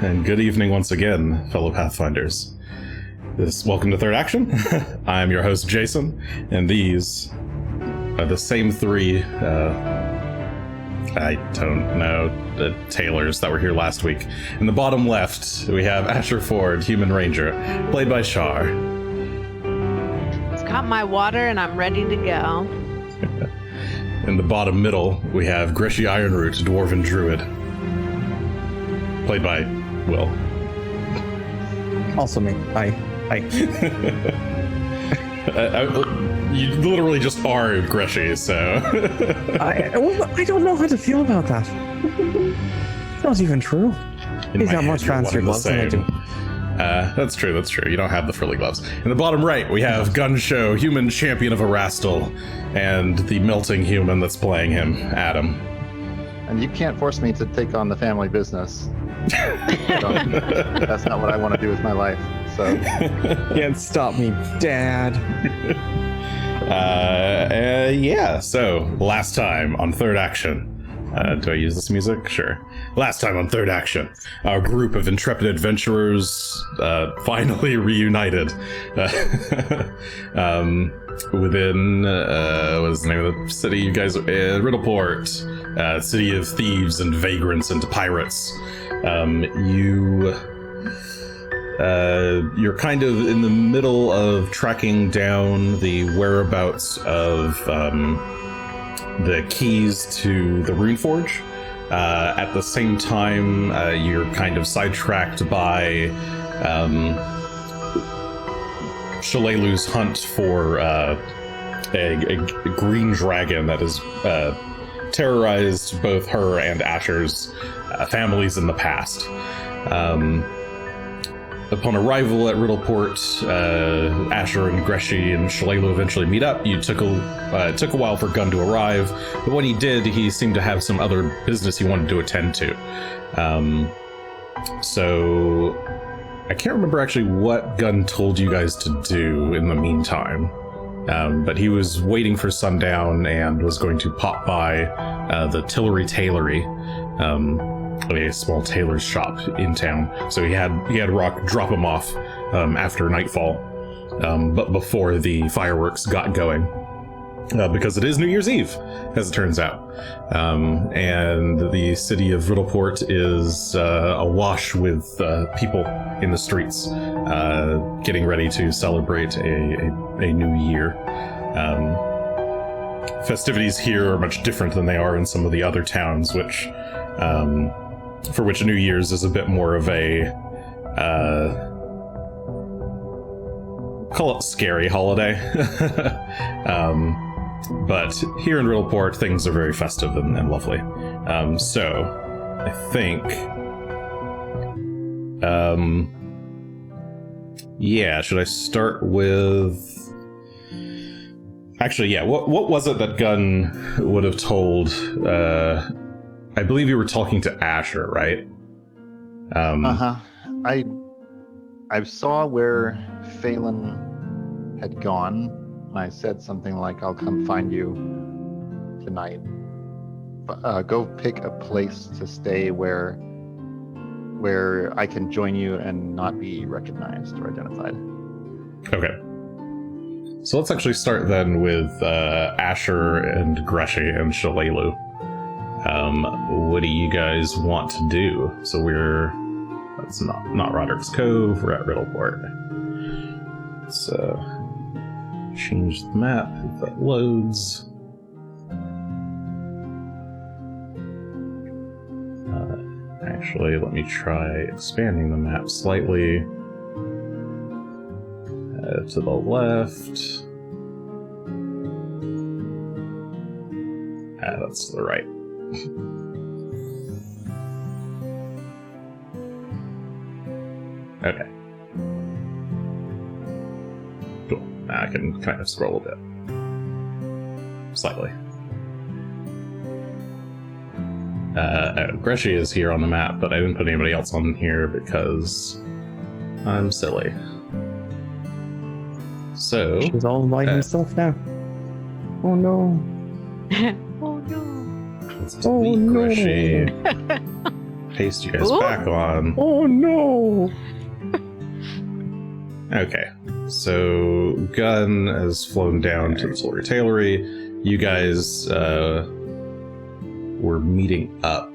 and good evening once again, fellow Pathfinders. Welcome to Third Action. I am your host, Jason, and these are the same three, I don't know, the tailors that were here last week. In the bottom left, we have Asher Ford, Human Ranger, played by Char. It's got my water and I'm ready to go. In the bottom middle, we have Greshy Ironroot, Dwarven Druid, played by Will. Also me. Hi. You literally just are Greshy, so... I don't know how to feel about that. It's not even true. He's got much fancier gloves than I do. That's true. You don't have the frilly gloves. In the bottom right, we have Gunn, Shough, human champion of Erastil, and the melting human that's playing him, Adam. And you can't force me to take on the family business. That's not what I want to do with my life. So Can't stop me, Dad. So last time on Third Action, do I use this music? Sure. Last time on Third Action, our group of intrepid adventurers finally reunited within, what is the name of the city? You guys, Riddleport, city of thieves and vagrants and pirates. You're kind of in the middle of tracking down the whereabouts of the keys to the Runeforge. At the same time, you're kind of sidetracked by Shalalu's hunt for a green dragon that has terrorized both her and Asher's families in the past. Upon arrival at Riddleport, Asher and Greshy and Shalalu eventually meet up. It took a while for Gunn to arrive, but when he did, he seemed to have some other business he wanted to attend to. So I can't remember actually what Gunn told you guys to do in the meantime, but he was waiting for sundown and was going to pop by the Tillery Tailory, a small tailor's shop in town. So he had Rock drop him off after nightfall, but before the fireworks got going, because it is New Year's Eve, as it turns out, and the city of Riddleport is awash with people in the streets, getting ready to celebrate a new year. Festivities here are much different than they are in some of the other towns, which for which New Year's is a bit more of a call it scary holiday. But here in Riddleport, things are very festive and lovely. So I think should I start with... Actually, yeah, what was it that Gunn would have told... I believe you were talking to Asher, right? I saw where Phelan had gone, and I said something like, "I'll come find you tonight. Go pick a place to stay where I can join you and not be recognized or identified." Okay. So let's actually start then with Asher and Greshy and Shalalu. What do you guys want to do? So that's not Roderick's Cove, we're at Riddleport. Let's change the map if that loads. Actually, let me try expanding the map slightly. To the left. That's to the right. Okay. Cool. Now I can kind of scroll a bit. Slightly. Greshy is here on the map, but I didn't put anybody else on here because I'm silly. So... She's all by himself now. Oh no. Oh no. Let's delete Greshy. paste you guys Ooh. back on. Oh no! Okay, so Gunn has flown down to the Solar Tailory. You guys were meeting up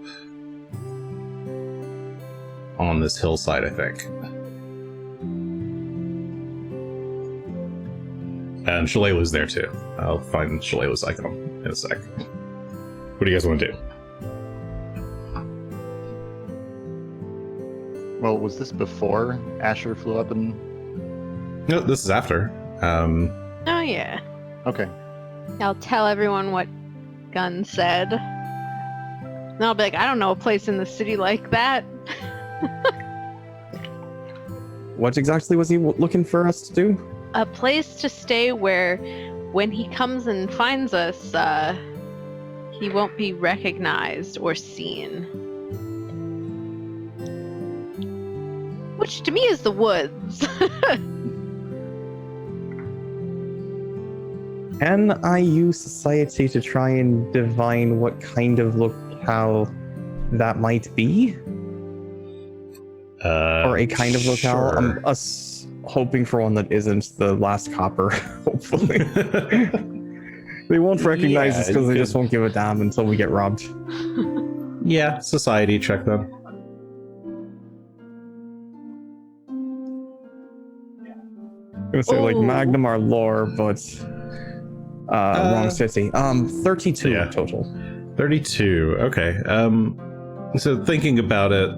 on this hillside, I think. And Shalelu's there too. I'll find Shalelu's icon in a sec. What do you guys want to do? Well, was this before Asher flew up and... No, this is after. Oh, yeah. Okay. I'll tell everyone what Gunn said. And I'll be like, I don't know a place in the city like that. What exactly was he looking for us to do? A place to stay where when he comes and finds us, he won't be recognized or seen. Which to me is the woods. Can I use society to try and divine what kind of locale that might be? Or a kind of locale? Sure. I'm hoping for one that isn't the last copper, hopefully. They won't recognize us because they just won't give a damn until we get robbed. Yeah, society check them. I'm gonna say like Ooh. Magnum or lore, but wrong city. 32 Yeah. total. 32. Okay. So thinking about it,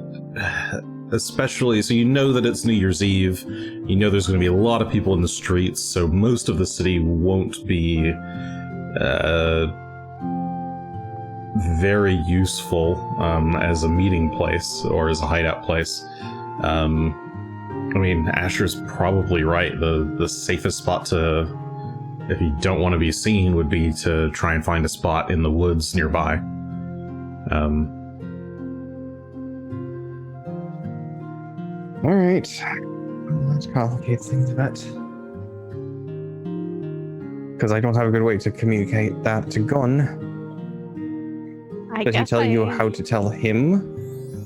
especially, so you know that it's New Year's Eve. You know there's going to be a lot of people in the streets, so most of the city won't be very useful as a meeting place or as a hideout place. I mean, Asher's probably right. The safest spot to, if you don't want to be seen, would be to try and find a spot in the woods nearby. All right. That complicates things a bit. Because I don't have a good way to communicate that to Gunn. Did he tell you how to tell him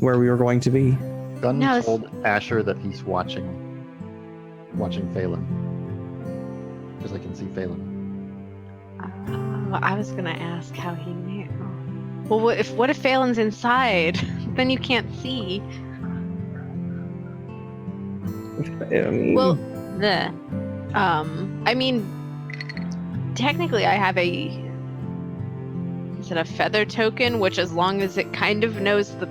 where we were going to be? Gunn No, told Asher that he's watching Phelan. Because I can see Phelan. I was gonna ask how he knew. Well, what if Phelan's inside? Then you can't see. Well, I mean, technically I have is it a feather token, which as long as it kind of knows the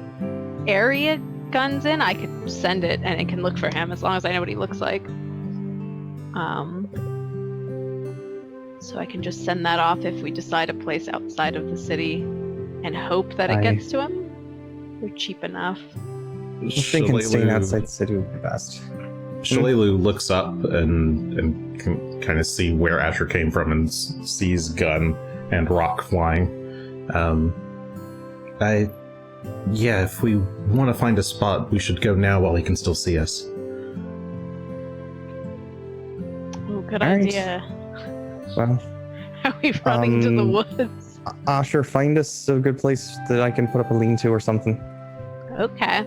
area Gunn's in, I could send it and it can look for him as long as I know what he looks like. So I can just send that off if we decide a place outside of the city and hope that it gets to him. They're cheap enough. I'm thinking staying outside the city would be best. Shalelu looks up and can kind of see where Asher came from and sees Gunn and Rock flying. Yeah, if we want to find a spot, we should go now while he can still see us. Oh, good All right. idea. Well, Are we running to the woods? Asher, find us a good place that I can put up a lean-to or something. Okay.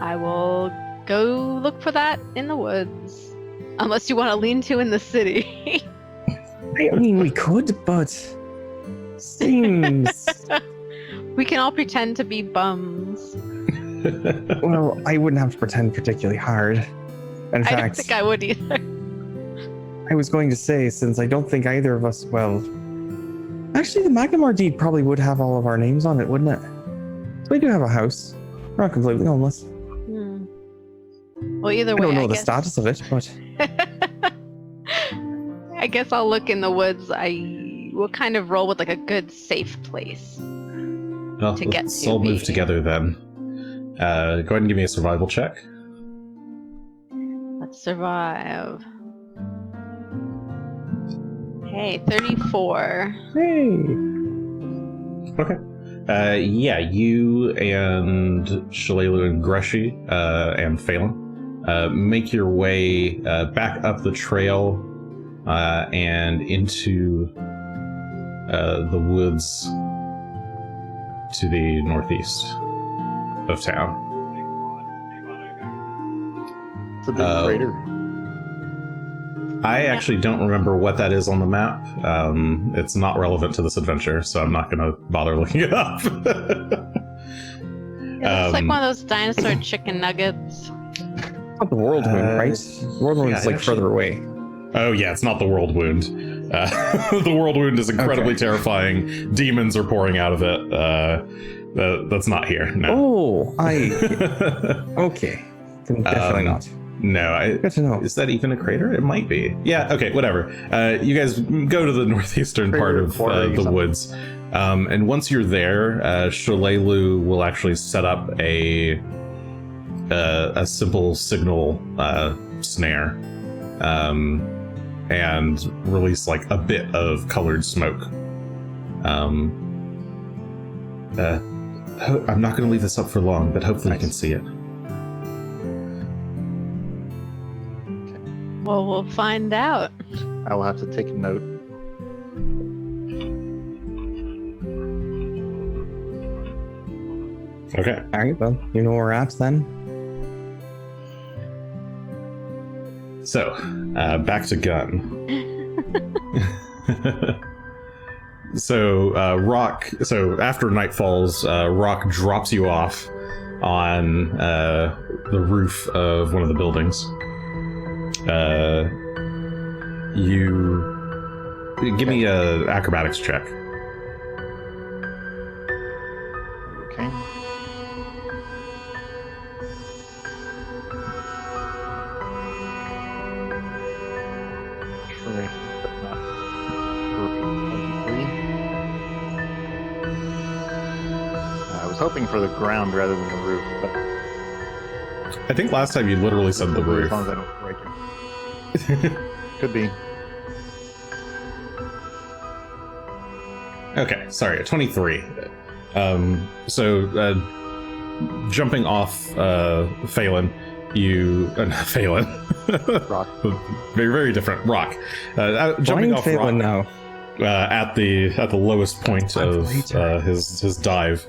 I will go look for that in the woods. Unless you want to lean to in the city. I mean, we could, but seems... We can all pretend to be bums. Well, I wouldn't have to pretend particularly hard. In I don't fact, think I would either. I was going to say, since I don't think either of us, well... Actually, the Magnamar deed probably would have all of our names on it, wouldn't it? So we do have a house. We're not completely homeless. Well, either way, I don't know the guess... status of it, but... I guess I'll look in the woods. I will kind of roll with like a good safe place. Well, To get let's to all move maybe. together then. Go ahead and give me a survival check. Let's survive. Hey, 34. Hey! Okay. Yeah, you and Shalelu and Greshy and Phelan make your way back up the trail and into the woods to the northeast. of town. It's a big crater. I actually don't remember what that is on the map. It's not relevant to this adventure, so I'm not going to bother looking it up. It looks like one of those dinosaur chicken nuggets. Not the world wound, right? World wound is like actually- further away. Oh yeah, it's not the world wound. The world wound is incredibly terrifying. Demons are pouring out of it. That's not here. No. Oh, okay. Then definitely not. No, Good to know. is that even a crater? It might be. Yeah, okay, whatever. You guys go to the northeastern part of the woods. And once you're there, Shough will actually set up a simple signal snare and release like a bit of colored smoke. I'm not going to leave this up for long, but hopefully you can see it. Well, we'll find out. I will have to take a note. Okay. All right, well, you know where we're at then. So, back to Gunn. So, after night falls, Rock drops you off on the roof of one of the buildings. You give me a acrobatics check. Okay. Sure, but not perfect. 23. I was hoping for the ground rather than the roof, but I think last time you literally said the as roof. long as I don't break it. Could be. Okay, sorry, 23. Jumping off Phelan, Phelan. Rock. Very, very different. Rock. Jumping off Phelan Rock now. at the lowest point of his dive,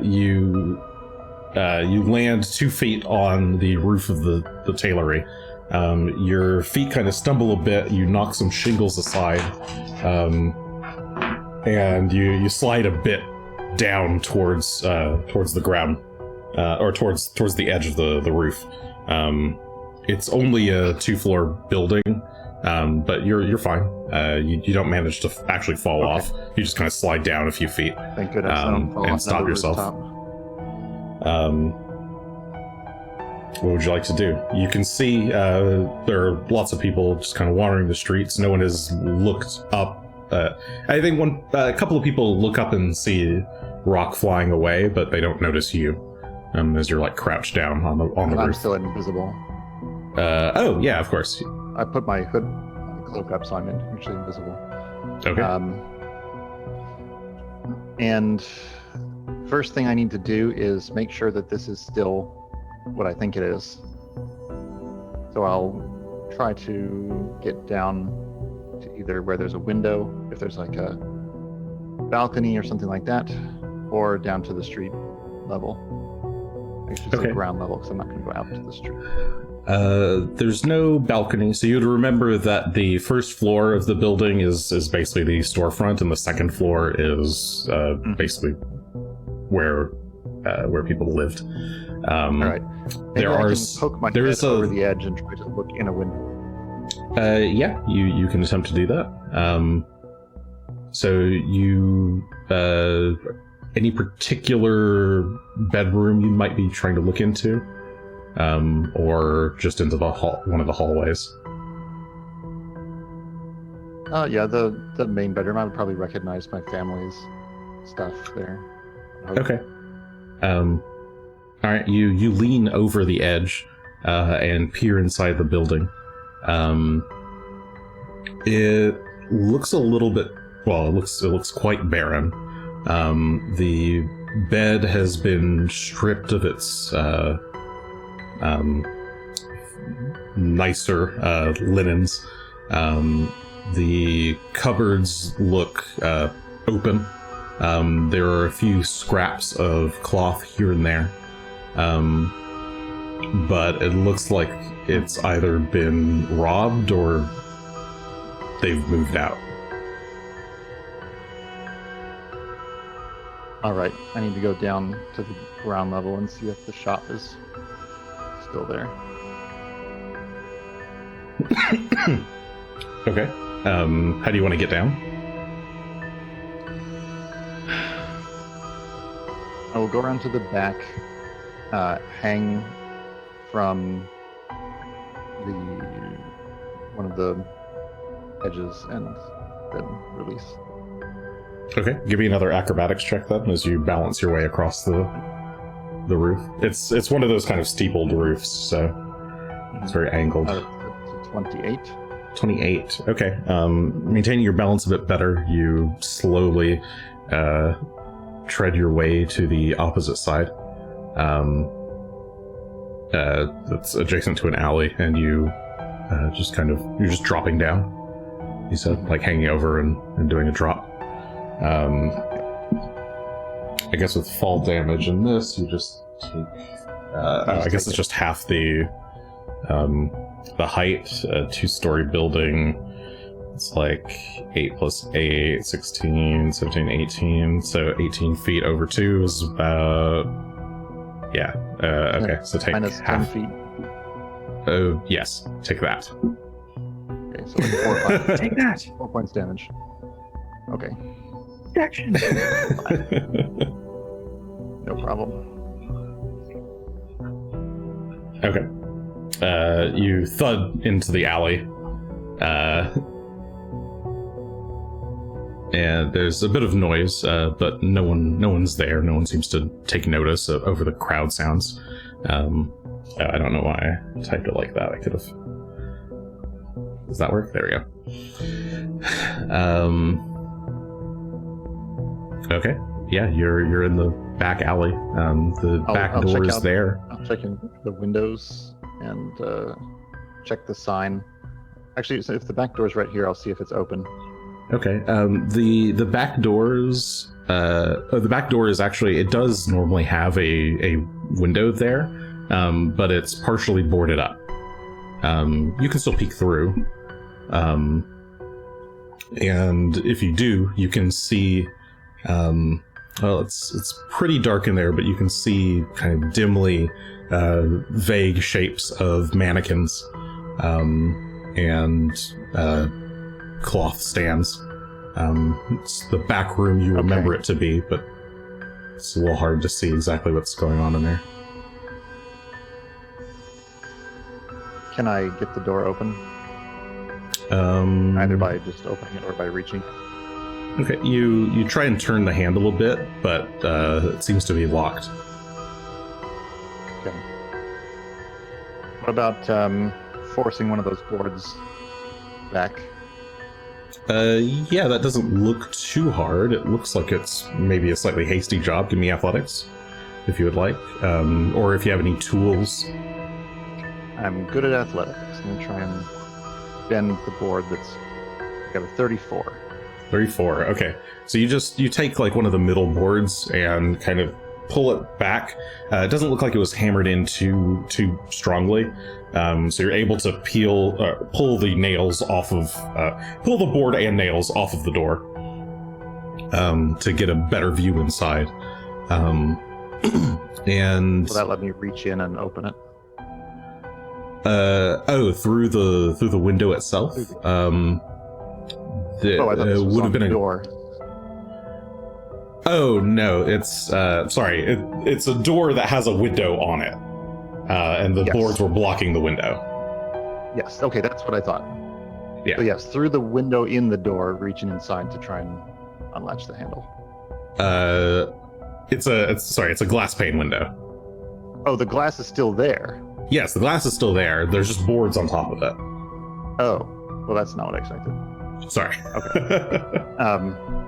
you land 2 feet on the roof of the tailory. Your feet kind of stumble a bit. You knock some shingles aside, and you slide a bit down towards the ground, or towards the edge of the roof. It's only a 2-floor building, but you're fine. You don't manage to actually fall off. You just kind of slide down a few feet. Thank goodness I don't fall and off stop the yourself. rooftop. What would you like to do? You can see there are lots of people just kind of wandering the streets. No one has looked up. I think a couple of people look up and see Rock flying away, but they don't notice you as you're like crouched down on the And I'm roof. still invisible. Oh yeah, of course. I put my hood cloak up so I'm usually invisible. Okay. And first thing I need to do is make sure that this is still what I think it is. So I'll try to get down to either where there's a window, if there's like a balcony or something like that, or down to the street level. I should say Okay. ground level, because I'm not going to go out to the street. There's no balcony, so you'd remember that the first floor of the building is basically the storefront, and the second floor is basically where people lived. All right. Maybe There I are can poke my there head is a- over the edge and try to look in a window. Yeah, you can attempt to do that. So you any particular bedroom you might be trying to look into, or just into the one of the hallways? Yeah, the main bedroom. I would probably recognize my family's stuff there. Okay. All right. You lean over the edge and peer inside the building. It looks a little bit. Well, it looks quite barren. The bed has been stripped of its nicer linens. The cupboards look open. There are a few scraps of cloth here and there. but it looks like it's either been robbed or they've moved out. All right, I need to go down to the ground level and see if the shop is still there. Okay. How do you want to get down? I will go around to the back, hang from one of the edges, and then release. Okay, give me another acrobatics check then as you balance your way across the roof. It's one of those kind of steepled roofs, so it's very angled. 28. 28. Okay. Maintaining your balance a bit better, you slowly tread your way to the opposite side. That's adjacent to an alley, and you're just dropping down. You said, like hanging over and doing a drop. I guess with fall damage in this, you just take. I guess it's just half the height. A 2-story building. It's like 8 plus 8, 16, 17, 18. So 18 feet over 2 is about. Yeah. Okay. So take minus half. 10 feet. Oh yes. Take that. Okay, so like 4 points. Take that. 4 points damage. Okay. Action. No problem. Okay. You thud into the alley. And there's a bit of noise, but no one's there. No one seems to take notice over the crowd sounds. I don't know why I typed it like that. I could have. Does that work? There we go. Okay. Yeah, you're in the back alley. The back door is there. I'll check in the windows and check the sign. Actually, so if the back door is right here, I'll see if it's open. Okay. The back doors. The back door is actually. It does normally have a window there, but it's partially boarded up. You can still peek through. And if you do, you can see. Well, it's pretty dark in there, but you can see kind of dimly vague shapes of mannequins and cloth stands. It's the back room you remember it to be, but it's a little hard to see exactly what's going on in there. Can I get the door open? Either by just opening it or by reaching. Okay, you try and turn the handle a bit, but it seems to be locked. Okay. What about forcing one of those boards back? Yeah, that doesn't look too hard. It looks like it's maybe a slightly hasty job. Give me athletics, if you would like. Or if you have any tools. I'm good at athletics. I'm going to try and bend the board that's got a 34. 34, okay. So you take like one of the middle boards and kind of pull it back. It doesn't look like it was hammered in too strongly. So you're able to pull the nails off of, pull the board and nails off of the door to get a better view inside. And will that let me reach in and open it? Through the window itself. I thought this was would have on been the a door. Oh no, it's sorry. It's a door that has a window on it, and the boards were blocking the window. Yes. Okay, that's what I thought. Yeah. So yes, through the window in the door, reaching inside to try and unlatch the handle. It's a glass pane window. Oh, the glass is still there. Yes, the glass is still there. There's just boards on top of it. Oh, well, that's not what I expected. Sorry. Okay.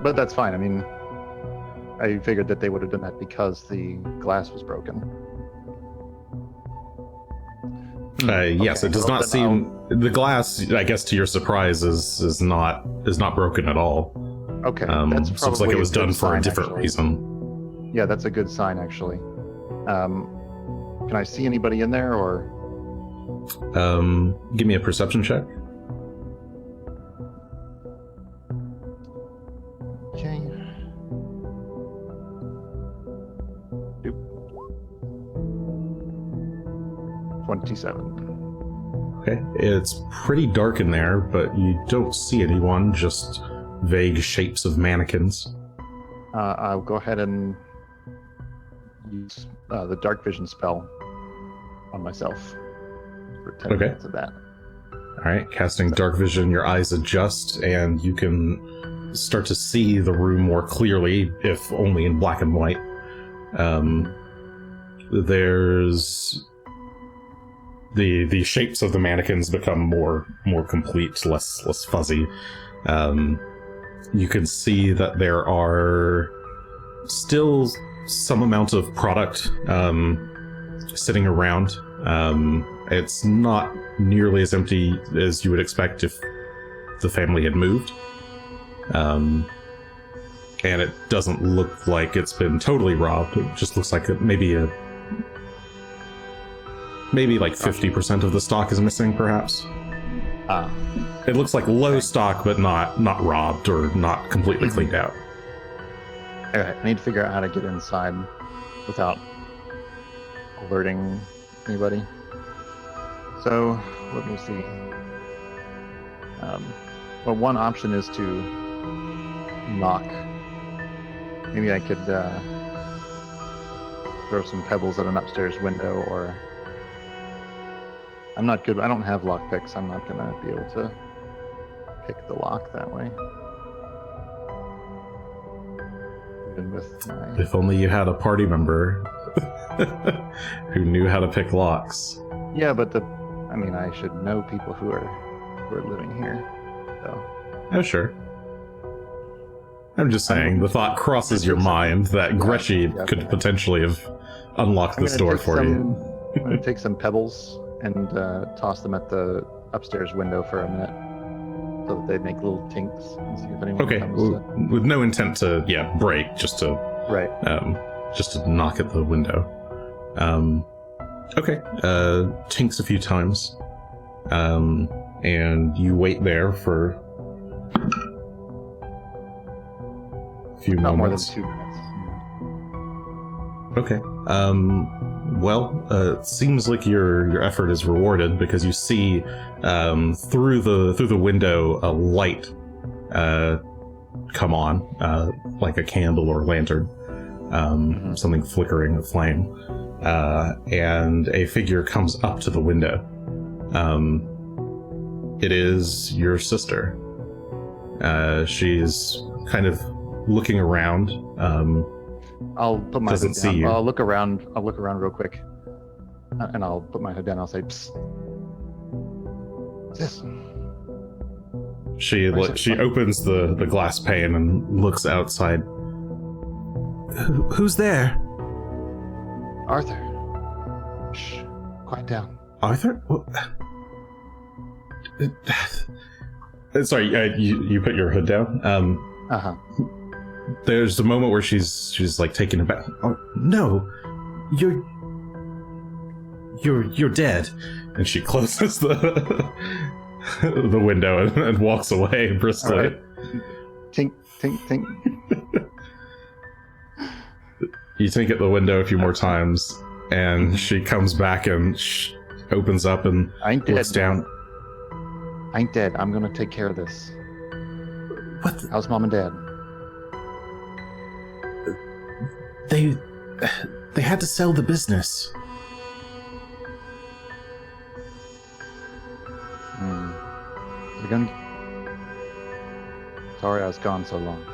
But that's fine. I mean, I figured that they would have done that because the glass was broken. Yes, it does not seem the glass. I guess to your surprise, is not broken at all. Okay, that's probably looks like it was done for a different reason. Yeah, that's a good sign actually. Can I see anybody in there, or? Give me a perception check. Okay. 27. Okay, it's pretty dark in there, but you don't see anyone, just vague shapes of mannequins. I'll go ahead and use the dark vision spell on myself for 10 Okay. minutes of that. Alright, casting dark vision, your eyes adjust, and you can start to see the room more clearly, if only in black and white. There's... The shapes of the mannequins become more complete, less fuzzy. You can see that there are still some amount of product sitting around. It's not nearly as empty as you would expect if the family had moved. And it doesn't look like it's been totally robbed. It just looks like maybe like 50% of the stock is missing, perhaps. It looks like low stock, but not robbed or not completely cleaned out. Okay, I need to figure out how to get inside without alerting anybody. So, let me see. Well, one option is to knock. Maybe I could throw some pebbles at an upstairs window, or... I'm not good. I don't have lockpicks. I'm not gonna be able to pick the lock that way. Even with my... If only you had a party member who knew how to pick locks. Yeah, but I should know people who are living here. So. Oh, sure. I'm just saying, the thought crosses your mind that Greshy could potentially have unlocked this door for you. I'm gonna take some pebbles and toss them at the upstairs window for a minute, so that they make little tinks and see if anyone comes. With no intent to break, just to knock at the window. Tinks a few times, and you wait there for a few Not moments. more than 2 minutes. Okay. It seems like your effort is rewarded, because you see through the window a light come on, like a candle or lantern, something flickering, a flame, and a figure comes up to the window. It is your sister. She's kind of looking around. I'll put my Doesn't hood down. see you. I'll look around real quick, and I'll put my hood down. I'll say, "Psst. What's this?" She opens the glass pane and looks outside. Who's there? Arthur. Shh. Quiet down. Arthur? Sorry, you put your hood down. Uh-huh. There's a moment where she's like taken aback. Oh, no, you're dead, and she closes the window and walks away briskly. All right. Tink, tink, tink. You tink at the window a few more times, and she comes back and opens up and I ain't dead. looks down. I ain't dead. I'm gonna take care of this. What? How's mom and dad? They had to sell the business. We're gonna... Sorry I was gone so long.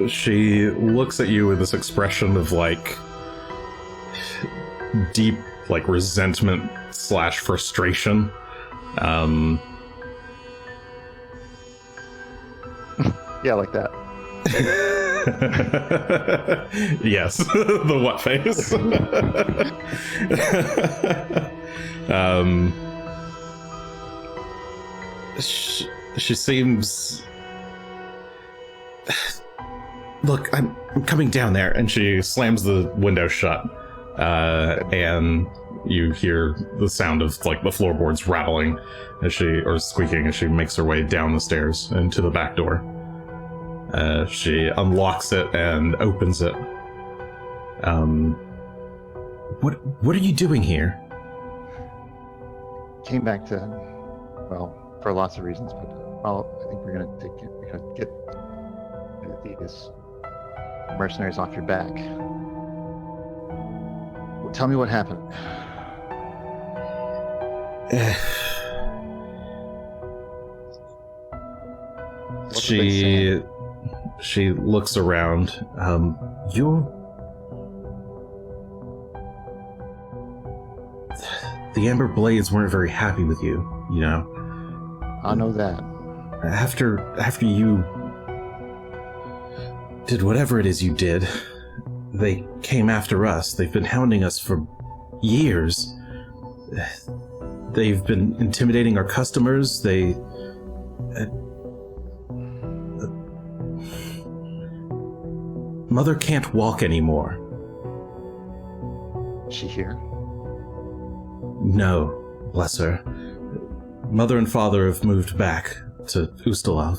She looks at you with this expression of like deep like resentment / frustration. Yeah, like that. Yes, the what face. She seems Look, I'm coming down there. And she slams the window shut. And you hear the sound of like the floorboards rattling or squeaking as she makes her way down the stairs and to the back door. She unlocks it and opens it. What are you doing here? Came back to, well, for lots of reasons, but I think we're gonna get these mercenaries off your back. Tell me what happened. She looks around. The Amber Blades weren't very happy with you, you know. I know that. After you did whatever it is you did, they came after us. They've been hounding us for years. They've been intimidating our customers. Mother can't walk anymore. Is she here? No, bless her. Mother and father have moved back to Ustalov.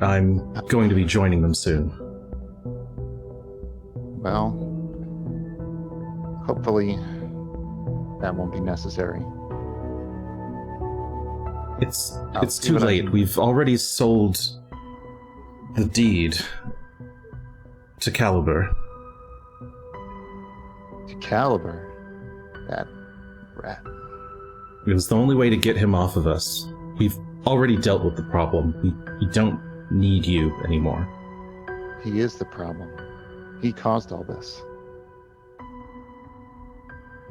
I'm going to be joining them soon. Well, hopefully that won't be necessary. It's too late. We've already sold the deed to Caliber. To Caliber? That rat. It was the only way to get him off of us. We've already dealt with the problem. We don't need you anymore. He is the problem. He caused all this.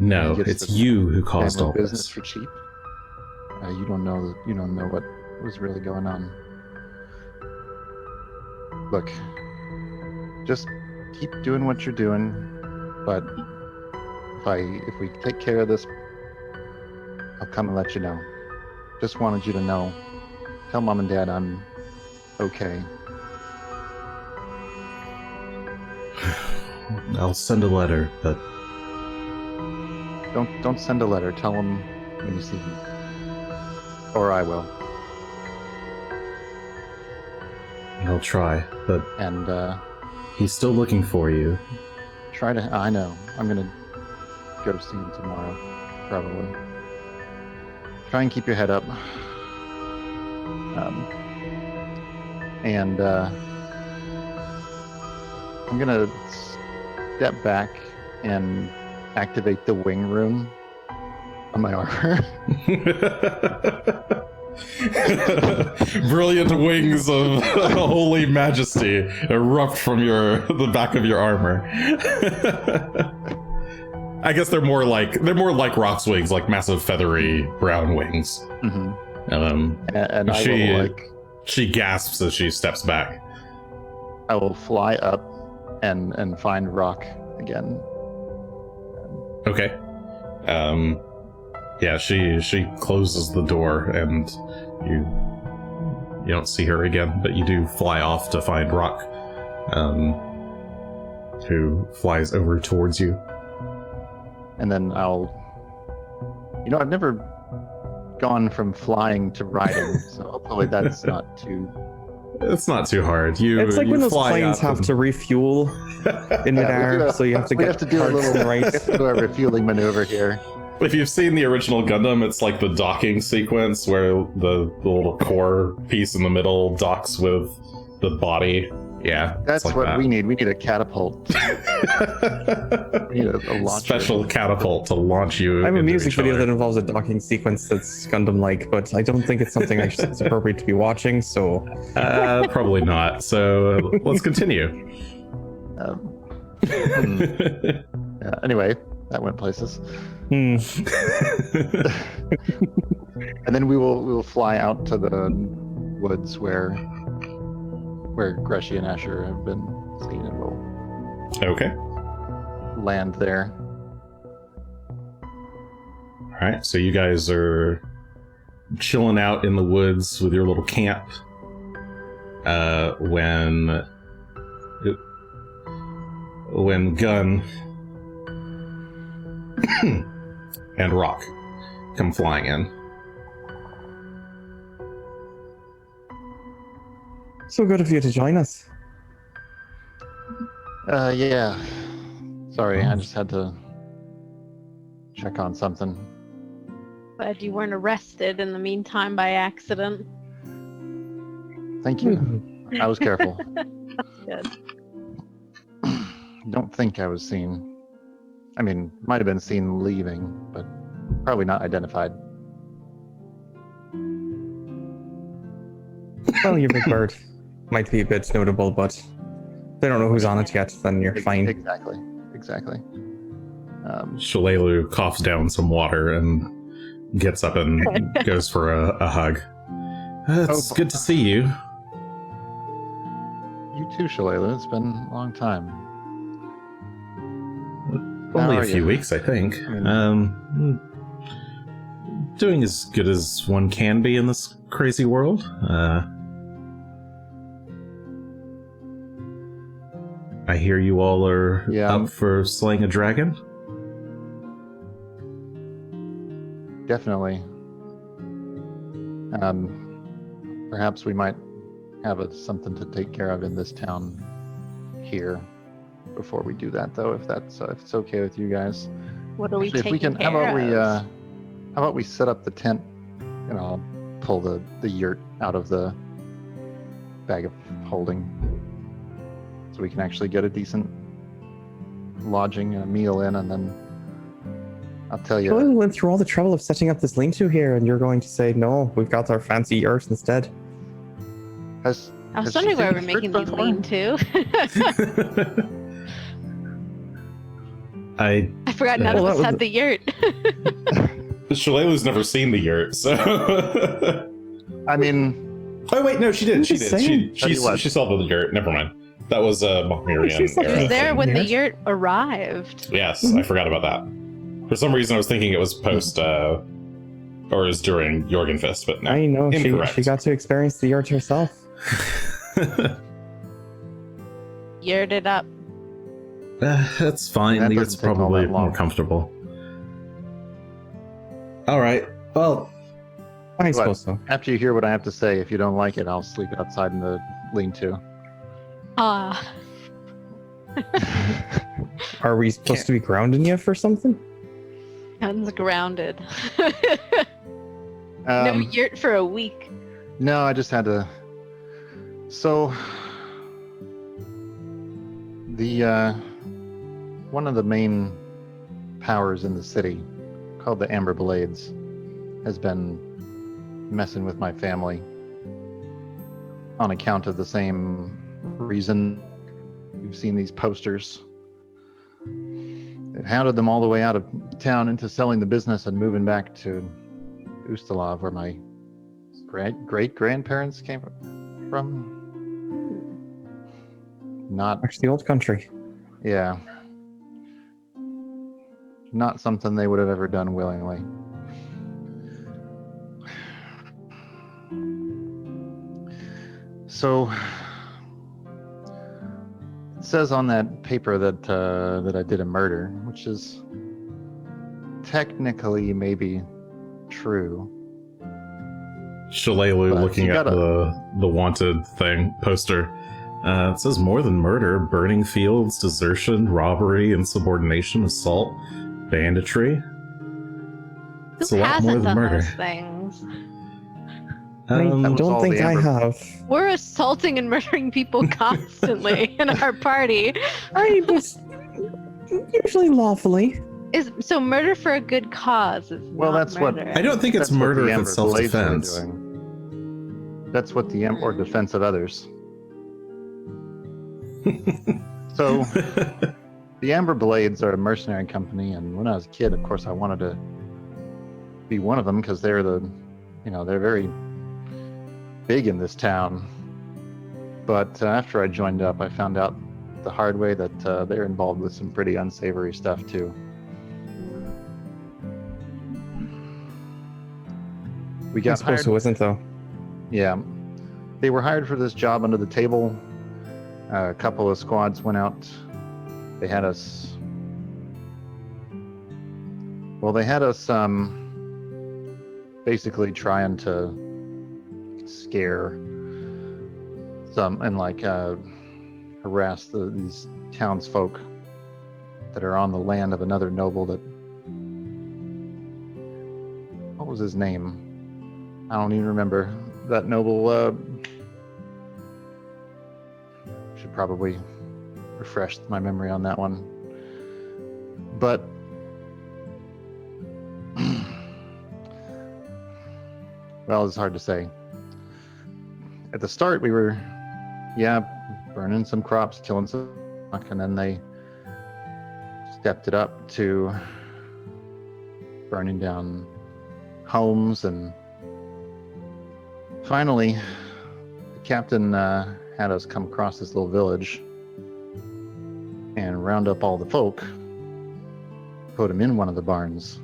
No, it's you who caused all business this. for cheap. You don't know what was really going on. Look, just keep doing what you're doing, but if we take care of this, I'll come and let you know. Just wanted you to know. Tell Mom and Dad I'm okay. I'll send a letter, but Don't send a letter. Tell them when you see them. Or I will. I'll try. But And he's still looking for you. I know. I'm gonna go see him tomorrow, probably. Try and keep your head up. And I'm gonna step back and activate the wing rune on my armor. Brilliant wings of holy majesty erupt from the back of your armor. I guess they're more like Rock's wings, like massive feathery brown wings. Mm-hmm. And I she will, she gasps as she steps back. I will fly up and find Rock again. Okay. Yeah, she closes the door and you don't see her again, but you do fly off to find Rock, who flies over towards you. And then I've never gone from flying to riding, so hopefully that's not too... It's not too hard. It's like when those planes have to refuel in midair, so you have to we have to do a refueling maneuver here. If you've seen the original Gundam, it's like the docking sequence where the little core piece in the middle docks with the body. Yeah, that's like what that. we need. We need a catapult. We need a launcher. Special catapult to launch you. I have a into music each video other. that involves a docking sequence that's Gundam-like, but I don't think it's something it's appropriate to be watching, so... Probably not. So let's continue. Anyway, that went places. Hmm. And then we will fly out to the woods where Greshy and Asher have been seen, and we'll Okay. land there. All right. So you guys are chilling out in the woods with your little camp. when Gunn and Rock come flying in. So good of you to join us. Yeah. Sorry, I just had to check on something. Glad you weren't arrested in the meantime by accident. Thank you. I was careful. Good. Don't think I was seen. I mean, might have been seen leaving, but probably not identified. Well, your big bird might be a bit notable, but if they don't know who's on it yet, then you're fine. Exactly. Shalelu coughs down some water and gets up and goes for a hug. It's good to see you. You too, Shalelu. It's been a long time. Only How a are few you? weeks, I think. I Doing as good as one can be in this crazy world. I hear you all are up for slaying a dragon. Definitely. Perhaps we might have something to take care of in this town here before we do that, though. If it's okay with you guys. What are we Actually, taking how care of? about we set up the tent, and I'll pull the yurt out of the bag of holding, so we can actually get a decent lodging and a meal in, and then I'll tell you. We went through all the trouble of setting up this lean-to here, and you're going to say, no, we've got our fancy yurt instead. I was wondering why we're making these lean-to. I forgot none of us had the yurt. Shalelu's never seen the yurt, so. I mean. Oh wait, no, she did. She just did. saying. She saw the yurt. Never mind. That was Miriam. She saw It was there when the yurt arrived. Yes, I forgot about that. For some reason, I was thinking it was post, or is during Jorgenfest, but no. I know, Incorrect. she got to experience the yurt herself. Yurt it up. That's fine. That The doesn't yurt's take all probably that long. more comfortable. All right. Well, I suppose so. After you hear what I have to say, if you don't like it, I'll sleep outside in the lean-to. Ah. Are we supposed to be grounding you for something? Gunn's grounded. No yurt for a week. No, I just had to. So, the one of the main powers in the city, called the Amber Blades, has been messing with my family on account of the same reason. You've seen these posters. It hounded them all the way out of town into selling the business and moving back to Ustalav, where my great-grandparents came from. Not, Actually, the old country. yeah. Not something they would have ever done willingly. So, it says on that paper that I did a murder, which is technically maybe true. Shalelu But looking you at gotta- the wanted thing poster. It says more than murder: burning fields, desertion, robbery, insubordination, assault, banditry. It's a Who lot hasn't more than done murder. those things? I that was don't all think the I Amber- have. We're assaulting and murdering people constantly in our party. I was usually lawfully. So murder for a good cause is Well, not that's what- murder. I don't think it's That's what murder the if Amber it's Blades were self-defense. doing. That's what the or defense of others. So, the Amber Blades are a mercenary company, and when I was a kid, of course, I wanted to be one of them because they're they're very big in this town. But after I joined up, I found out the hard way that they're involved with some pretty unsavory stuff too. We I got suppose hired. who isn't, though. Yeah, they were hired for this job under the table. A couple of squads went out. They had us. Well, they had us basically trying to scare some and like harass these townsfolk that are on the land of another noble that. What was his name? I don't even remember. That noble should probably refresh my memory on that one. But well, it's hard to say. At the start, we were, burning some crops, killing some, and then they stepped it up to burning down homes, and finally, the captain had us come across this little village and round up all the folk, put them in one of the barns,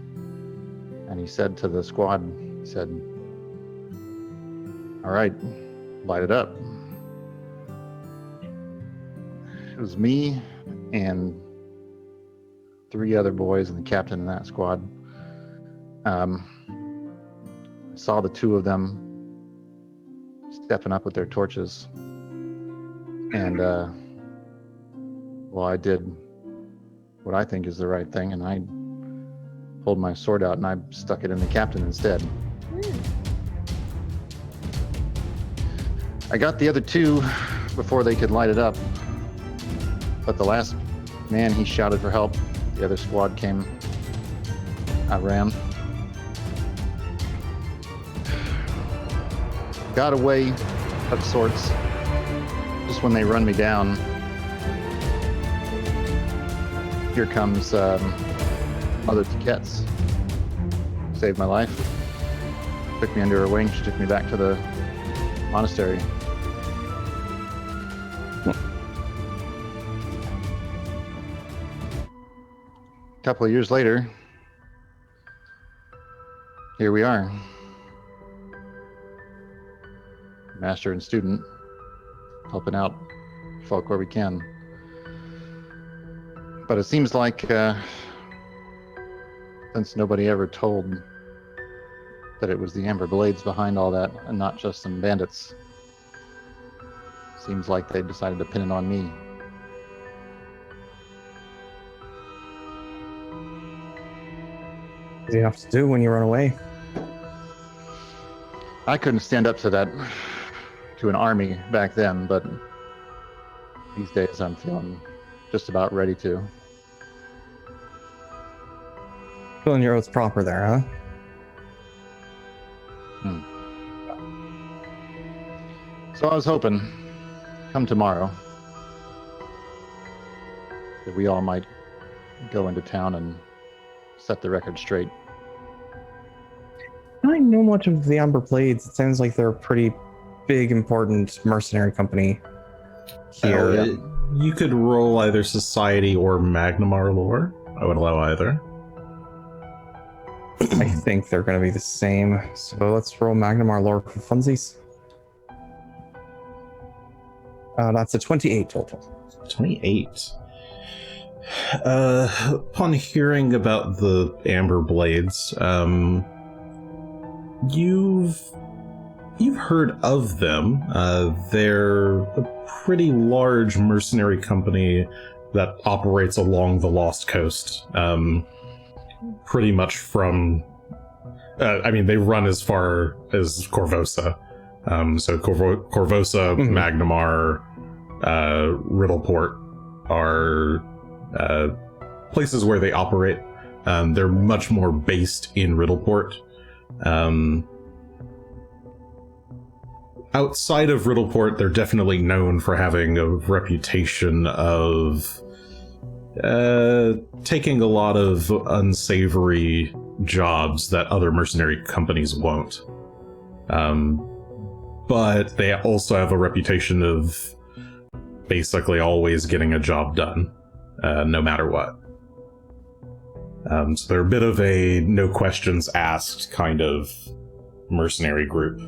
and he said to the squad, he said, "All right, light it up." It was me and 3 other boys and the captain in that squad. Saw the 2 of them stepping up with their torches, and well, I did what I think is the right thing, and I pulled my sword out and I stuck it in the captain instead. I got the other 2 before they could light it up, but the last man, he shouted for help. The other squad came. I ran. Got away of sorts. Just when they run me down, here comes Mother Tiquette's. Saved my life. Took me under her wing. She took me back to the monastery. A couple of years later, here we are. Master and student, helping out folk where we can. But it seems like since nobody ever told that it was the Amber Blades behind all that and not just some bandits, seems like they decided to pin it on me. What do you have to do when you run away? I couldn't stand up to that, to an army back then, but these days I'm feeling just about ready to. Filling your oaths proper there, huh? So I was hoping, come tomorrow, that we all might go into town and set the record straight. I don't know much of the Amber Blades. It sounds like they're a pretty big, important mercenary company here. You could roll either Society or Magnamar lore. I would allow either. I think they're going to be the same. So let's roll Magnamar lore for funsies. That's a 28 total. 28. Upon hearing about the Amber Blades, you've heard of them. They're a pretty large mercenary company that operates along the Lost Coast. Pretty much from... they run as far as Korvosa. So Korvosa, Magnamar, Riddleport are places where they operate. They're much more based in Riddleport. Outside of Riddleport, they're definitely known for having a reputation of taking a lot of unsavory jobs that other mercenary companies won't. But they also have a reputation of basically always getting a job done, no matter what. So they're a bit of a no questions asked kind of mercenary group.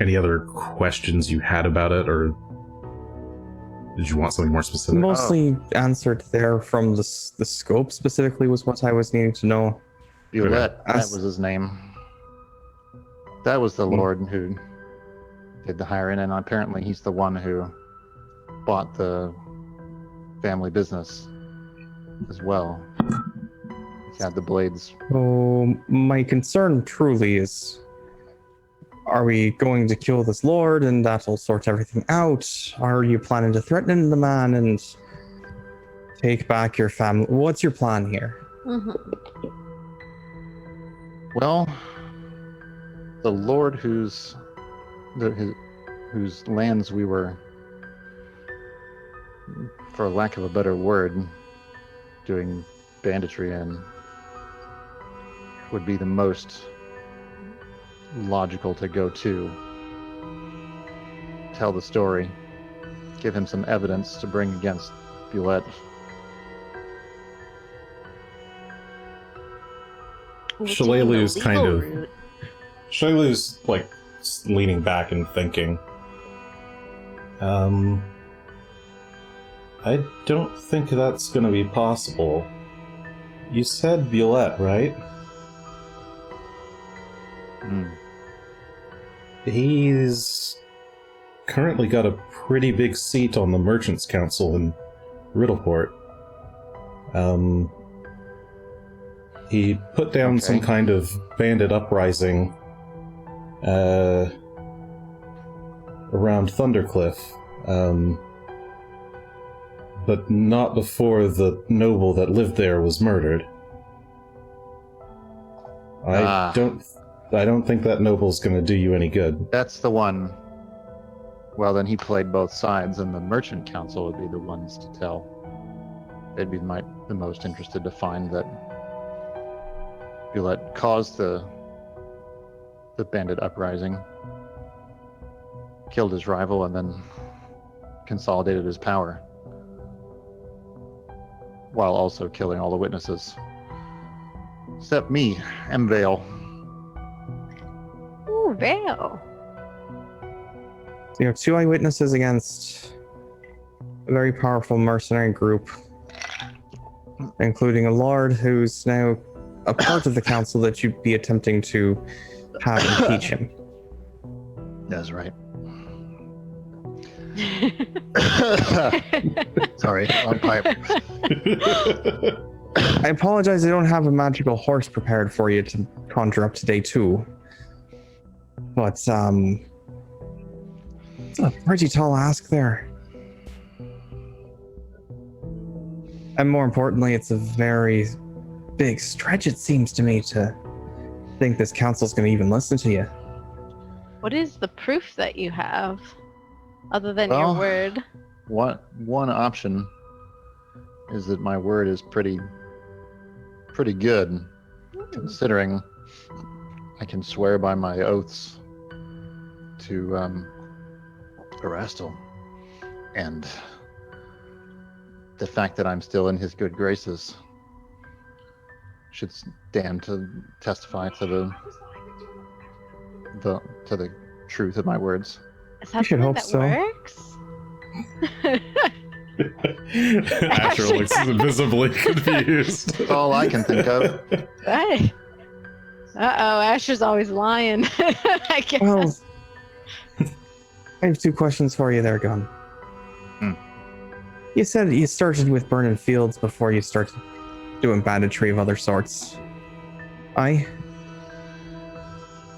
any other questions you had about it, or did you want something more specific? Mostly answered there from the scope specifically was what I was needing to know. Violette, that As- was his name. That was the Lord who did the hiring, and apparently he's the one who bought the family business as well. He had the blades. So my concern truly is, are we going to kill this lord and that'll sort everything out? Are you planning to threaten the man and take back your family? What's your plan here? Well, the Lord whose lands we were, for lack of a better word, doing banditry in, would be the most logical to go to. Tell the story, give him some evidence to bring against Violette. Shalalu's kind of... Shalalu's, like, leaning back and thinking. I don't think that's gonna be possible. You said Violette, right? He's currently got a pretty big seat on the Merchants' Council in Riddleport. He put down some kind of bandit uprising around Thundercliff, but not before the noble that lived there was murdered. I don't think that noble's going to do you any good. That's the one. Well, then he played both sides, and the Merchant Council would be the ones to tell. They'd be the most interested to find that Violette caused the bandit uprising, killed his rival, and then consolidated his power, while also killing all the witnesses. Except me, M. Vale. Ooh, Vale. So you have 2 eyewitnesses against a very powerful mercenary group, including a lord who's now a part of the council that you'd be attempting to have impeach him. That's right. Sorry, wrong pipe. I apologize, I don't have a magical horse prepared for you to conjure up today too. But it's a pretty tall ask there. And more importantly, it's a very big stretch, it seems to me, to think this council's going to even listen to you. What is the proof that you have, other than your word? One option is that my word is pretty good, considering I can swear by my oaths to Erastil, and the fact that I'm still in his good graces should stand to testify to the truth of my words. Is that something that works? Asher looks visibly confused. That's all I can think of. Hey. Uh-oh, Asher's always lying. I guess. Well, I have 2 questions for you there, Gunn. You said you started with burning fields before you started doing banditry of other sorts. Aye?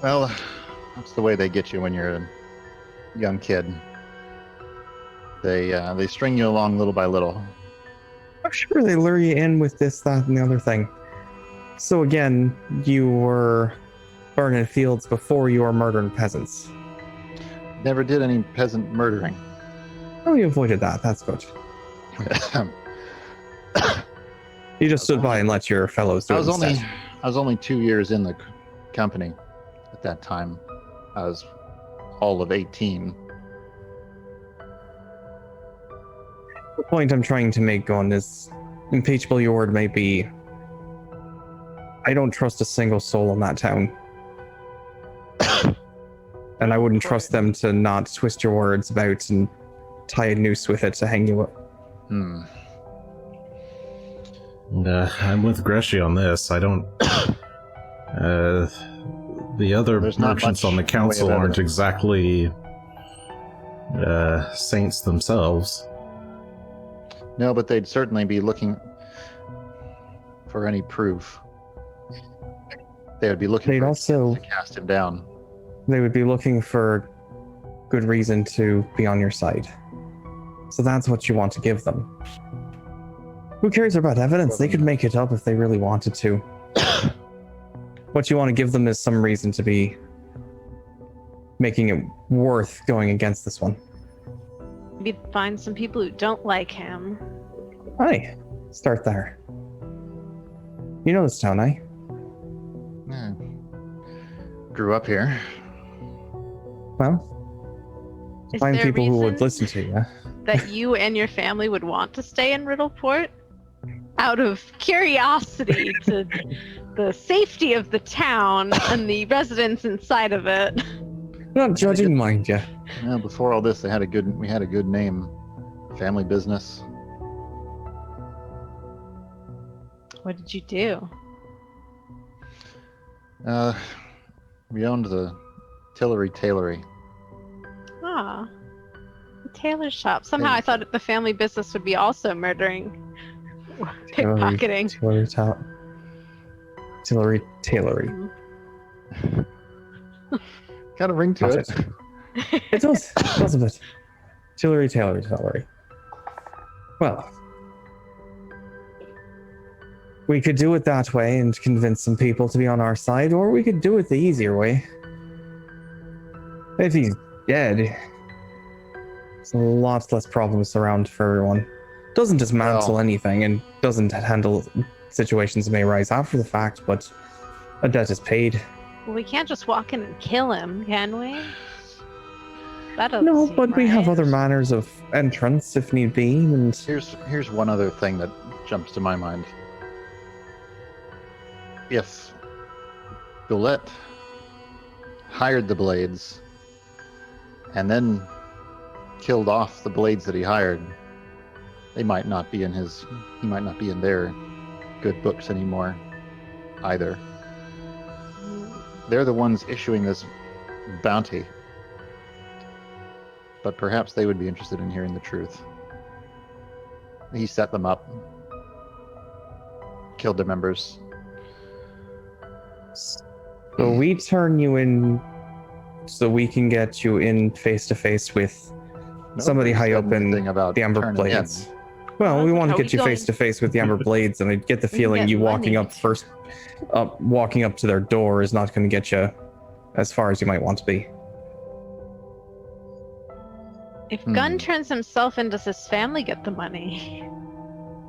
Well, that's the way they get you when you're a young kid. They string you along little by little. I'm sure they lure you in with this, that, and the other thing. So again, you were burning fields before you were murdering peasants. Never did any peasant murdering. Oh, you avoided that. That's good. You just stood by and let your fellows do it instead. I was only 2 years in the company at that time. I was all of 18. The point I'm trying to make, Gunn, is impeachable your word may be. I don't trust a single soul in that town. And I wouldn't trust them to not twist your words about and tie a noose with it to hang you up. Hmm. And, I'm with Greshy on this. I don't. The other There's not merchants much on the in the way of council aren't evidence. exactly saints themselves. No, but they'd certainly be looking for any proof. They would be looking They'd for also- to cast him down. They would be looking for good reason to be on your side. So that's what you want to give them. Who cares about evidence? They could make it up if they really wanted to. What you want to give them is some reason to be making it worth going against this one. Maybe find some people who don't like him. Hi. Start there. You know this town, eh? Yeah. Grew up here. Well, Is find there a people who would reason listen to you. that you and your family would want to stay in Riddleport? Out of curiosity to the safety of the town and the residents inside of it. Not judging, mind you. Yeah, before all this, we had a good name. Family business. What did you do? We owned the Tillery Tailory. Ah, the tailor shop. Somehow I thought the family business would be also murdering, pickpocketing. Tillery Tailory. Got a ring to Got it. It does. It does a bit. Tillery Tailory. Well, we could do it that way and convince some people to be on our side, or we could do it the easier way. If he's dead, it's a lot less problems around for everyone. Doesn't dismantle anything and doesn't handle situations that may arise after the fact, but a debt is paid. Well, we can't just walk in and kill him, can we? That doesn't No, seem but we have right. other manners of entrance if need be, and Here's one other thing that jumps to my mind. If Goulet hired the blades and then killed off the blades that he hired, he might not be in their good books anymore either. They're the ones issuing this bounty. But perhaps they would be interested in hearing the truth. He set them up, killed their members. so we turn you in so we can get you in face to face with somebody high up in the Amber Blades. Well, we want to get you face to face with the Amber Blades, and I get the feeling get you walking money. walking up to their door is not going to get you as far as you might want to be. If Gunn turns himself in, does his family get the money?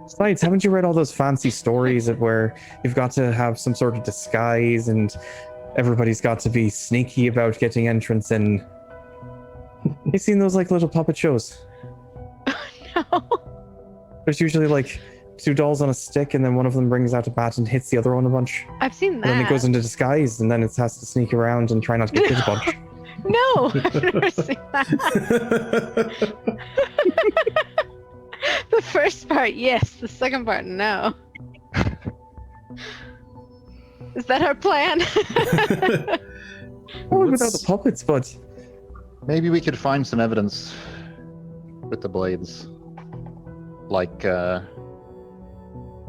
Besides, haven't you read all those fancy stories of where you've got to have some sort of disguise and everybody's got to be sneaky about getting entrance in? You've seen those like little puppet shows? No. There's usually like two dolls on a stick, and then one of them brings out a bat and hits the other one a bunch. I've seen that. And then it goes into disguise, and then it has to sneak around and try not to get hit a bunch. No, I've never seen that. The first part, yes. The second part, no. Is that our plan? Well, without the puppets, but Maybe we could find some evidence with the blades, like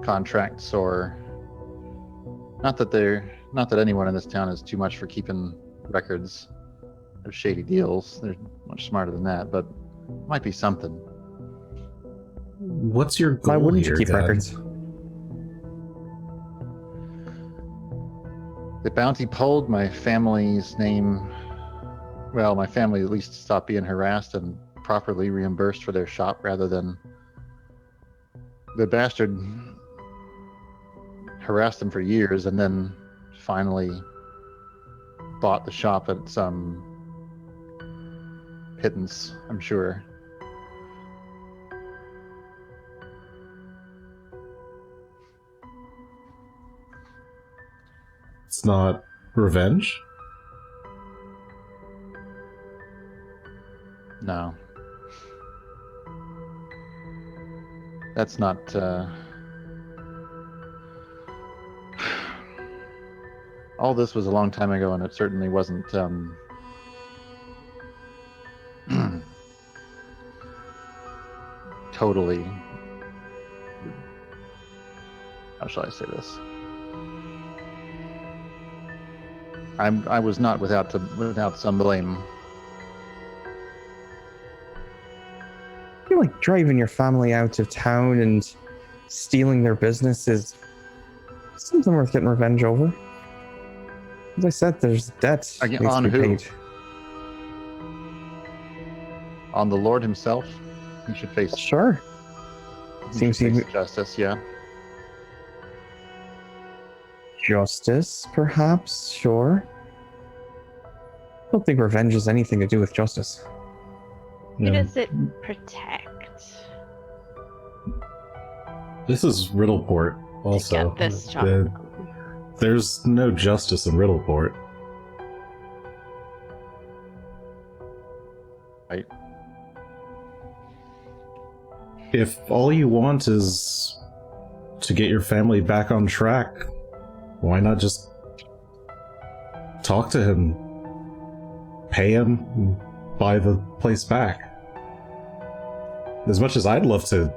contracts, or not that anyone in this town is too much for keeping records of shady deals. They're much smarter than that, but might be something. What's your goal why wouldn't here, you keep Dad? records? The bounty pulled my family's name. Well, my family at least stopped being harassed and properly reimbursed for their shop, rather than the bastard harassed them for years and then finally bought the shop at some pittance, I'm sure. It's not revenge? No. That's not, all this was a long time ago, and it certainly wasn't, totally, how shall I say this? I was not without some blame. I feel like driving your family out of town and stealing their business is something worth getting revenge over. As I said, there's debt Again, needs on to be who? paid. On the Lord himself, he should face. Sure. He Seems should he- face justice. Yeah. Justice, perhaps? Sure. I don't think revenge has anything to do with justice. Who Yeah. does it protect? This is Riddleport, also. Get this job. There's no justice in Riddleport. Right. If all you want is to get your family back on track, why not just talk to him, pay him, and buy the place back? As much as I'd love to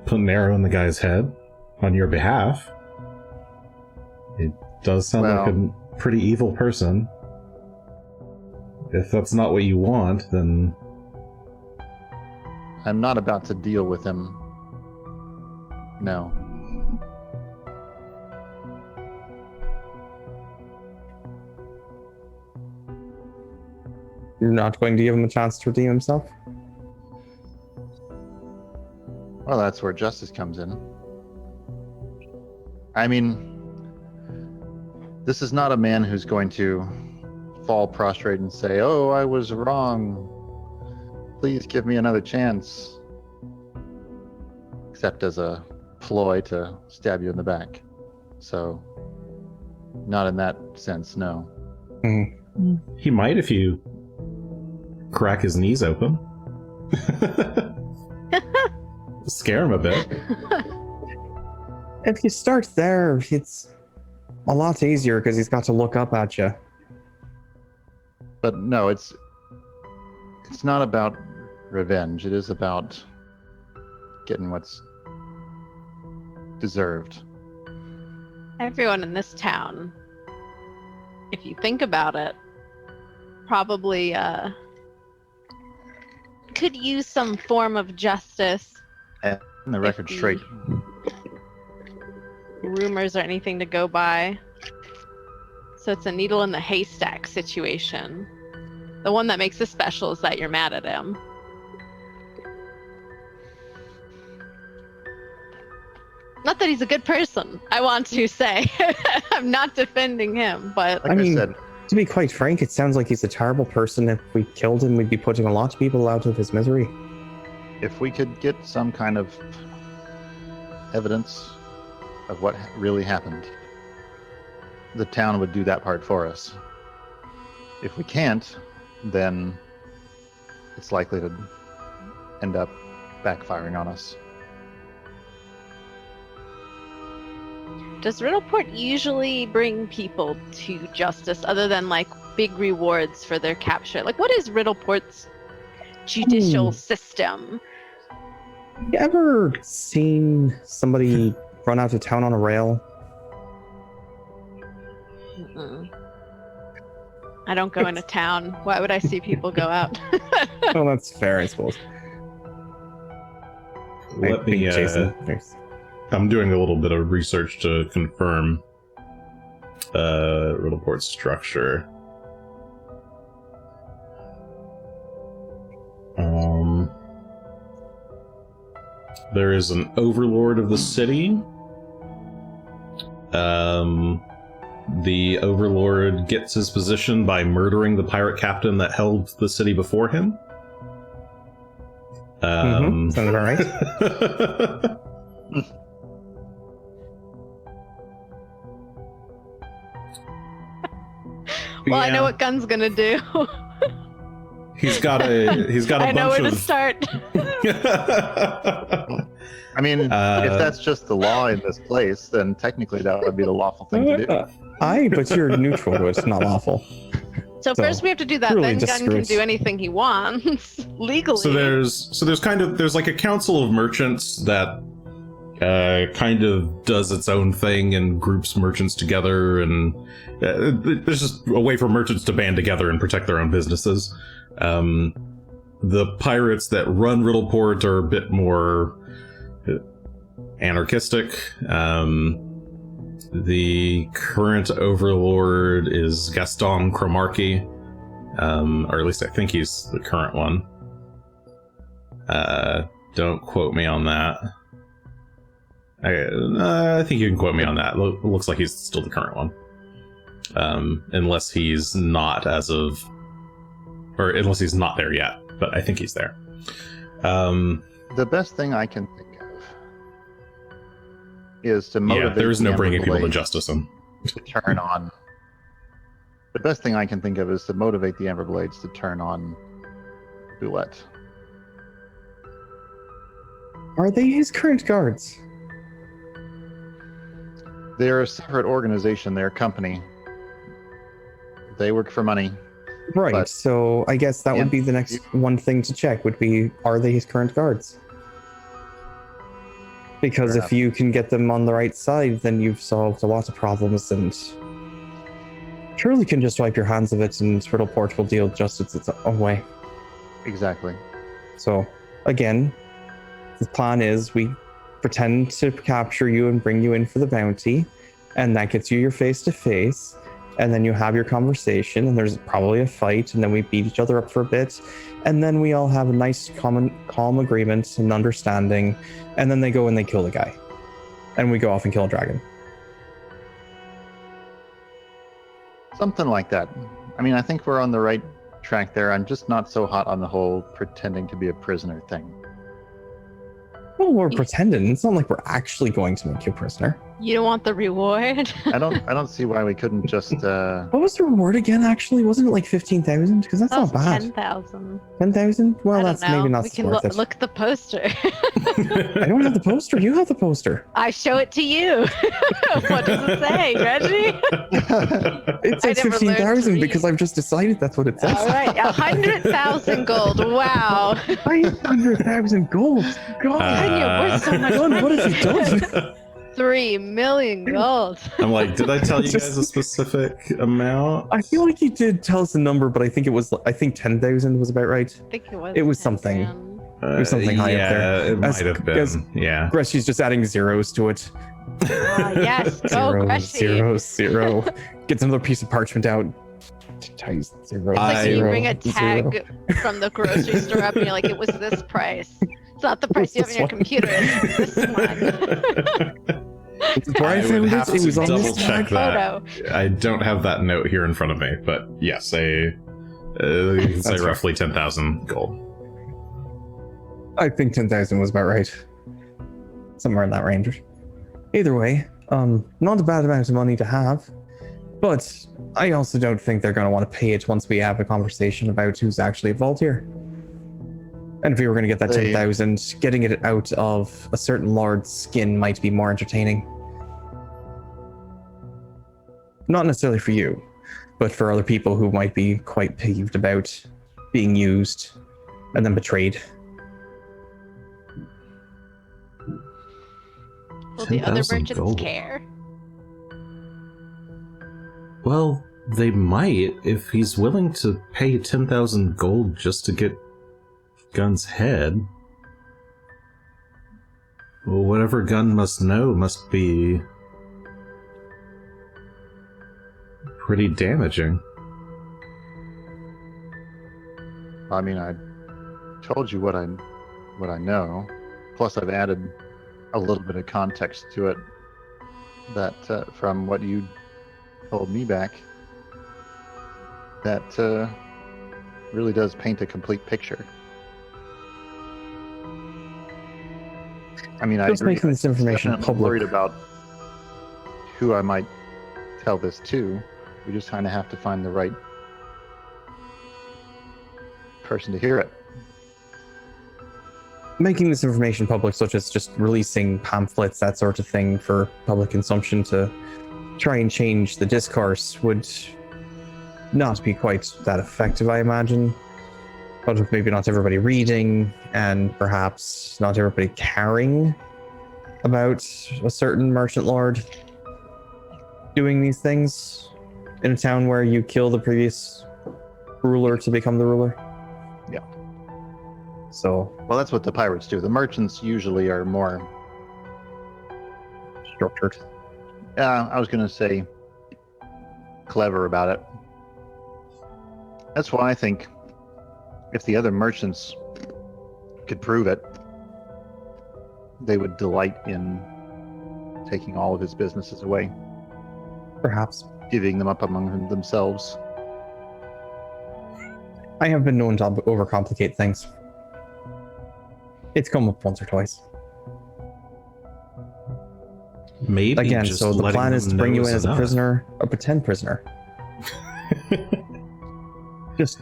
put an arrow in the guy's head on your behalf, it does sound like a pretty evil person. If that's not what you want, then I'm not about to deal with him. No. You're not going to give him a chance to redeem himself? Well, that's where justice comes in. I mean, this is not a man who's going to fall prostrate and say, "Oh, I was wrong. Please give me another chance." Except as a ploy to stab you in the back. So, not in that sense, no. he might if you crack his knees open. Scare him a bit. If you start there, it's a lot easier because he's got to look up at you. But no, it's not about revenge. It is about getting what's deserved. Everyone in this town, if you think about it, probably could use some form of justice. And the record straight. Rumors or anything to go by. So it's a needle in the haystack situation. The one that makes this special is that you're mad at him. Not that he's a good person, I want to say. I'm not defending him, but Like I mean, said, to be quite frank, it sounds like he's a terrible person. If we killed him, we'd be putting a lot of people out of his misery. if we could get some kind of evidence of what really happened, the town would do that part for us. If we can't, then it's likely to end up backfiring on us. does Riddleport usually bring people to justice other than like big rewards for their capture? Like, what is Riddleport's judicial system? You ever seen somebody run out of town on a rail? Mm-mm. I don't go into town. Why would I see people go out? Well, that's fair, I suppose. Let me, Jason. I'm doing a little bit of research to confirm Riddleport structure. There is an overlord of the city. The overlord gets his position by murdering the pirate captain that held the city before him. Sounds about right. Well, I know Yeah. what Gunn's gonna do. He's got a I know bunch where of to start. I mean, if that's just the law in this place, then technically that would be the lawful thing to do. But you're neutral to it, not lawful. So first we have to do that, truly then Gunn can discouraged. do anything he wants legally. So there's like a council of merchants that kind of does its own thing and groups merchants together, and there's just a way for merchants to band together and protect their own businesses. The pirates that run Riddleport are a bit more anarchistic. The current overlord is Gaston Cromarty, or at least I think he's the current one. Don't quote me on that. I think you can quote me on that. Looks like he's still the current one. Unless he's not unless he's not there yet, but I think he's there. The best thing I can think of is to motivate. Yeah, there's no the bringing people to Everblades justice. to turn on. The best thing I can think of is to motivate the Everblades to turn on Boulette. Are they his current guards? They're a separate organization. They're a company. They work for money. Right, But- so I guess that would be the next one thing to check, would be, are they his current guards? Because Fair if you can get them on the right side, then you've solved a lot of problems, and surely can just wipe your hands of it, and Riddleport will deal justice its own way. Exactly. So, again, the plan is we pretend to capture you and bring you in for the bounty, and that gets you your face-to-face, and then you have your conversation, and there's probably a fight, and then we beat each other up for a bit, and then we all have a nice calm agreement and understanding, and then they go and they kill the guy, and we go off and kill a dragon. Something like that. I mean, I think we're on the right track there. I'm just not so hot on the whole pretending to be a prisoner thing. Well, we're pretending. It's not like we're actually going to make you a prisoner. You don't want the reward? I don't see why we couldn't just What was the reward again, actually? Wasn't it like 15,000? Because that's not bad. 10,000. 10,000? Well, I don't that's know. maybe not We can worth it. look at the poster. I don't have the poster. You have the poster. I show it to you. What does it say, Reggie? It says never learned to 15,000 read. because I've just decided that's what it says. All right, 100,000 gold. Wow. 500,000 gold. God, Gun, you're worth so much Gun, what have you money. done? 3 million gold. I'm like, did I tell you Just- guys a specific amount? I feel like you did tell us the number, but I think 10,000 was about right. I think it was. It was 10 something. grand. There's something high up yeah, there. it As- might have been. as- Yeah. Greshy's just adding zeros to it. Ah, yes. Go, Zero, Greshy. zero, zero. Gets another piece of parchment out. Ties zero. It's like when you zero, bring a zero. tag from the grocery store up and you're like, it was this price. It's not the price you have this in your one. computer. It's this one. This is where I I would found have it. It to was on double this check tag. that. Photo. I don't have that note here in front of me, but yes, you can say That's roughly 10,000 gold. I think 10,000 was about right. Somewhere in that range. Either way, not a bad amount of money to have, but I also don't think they're going to want to pay it once we have a conversation about who's actually involved here. And if we were going to get that They- 10,000, getting it out of a certain lord's skin might be more entertaining. Not necessarily for you, but for other people who might be quite peeved about being used and then betrayed. Will the other 10,000 merchants gold. care? Well, they might if he's willing to pay 10,000 gold just to get Gunn's head. Well, whatever Gunn must know must be pretty damaging. I mean, I told you what I know. Plus, I've added a little bit of context to it. That from what you told me back, that really does paint a complete picture. I mean, I Just agree. making this information Definitely public. worried about who I might tell this to. We just kind of have to find the right person to hear it. Making this information public, such as just releasing pamphlets, that sort of thing, for public consumption to try and change the discourse would not be quite that effective, I imagine. But with maybe not everybody reading, and perhaps not everybody caring about a certain merchant lord doing these things in a town where you kill the previous ruler to become the ruler. Yeah. So, Well, that's what the pirates do. The merchants usually are more, structured. I was going to say, clever about it. That's why I think if the other merchants could prove it, they would delight in taking all of his businesses away, Perhaps. divvying them up among themselves. I have been known to overcomplicate things. It's come up once or twice. Maybe Again, just so the letting plan is to them bring know you in is as a enough. prisoner, a pretend prisoner. Just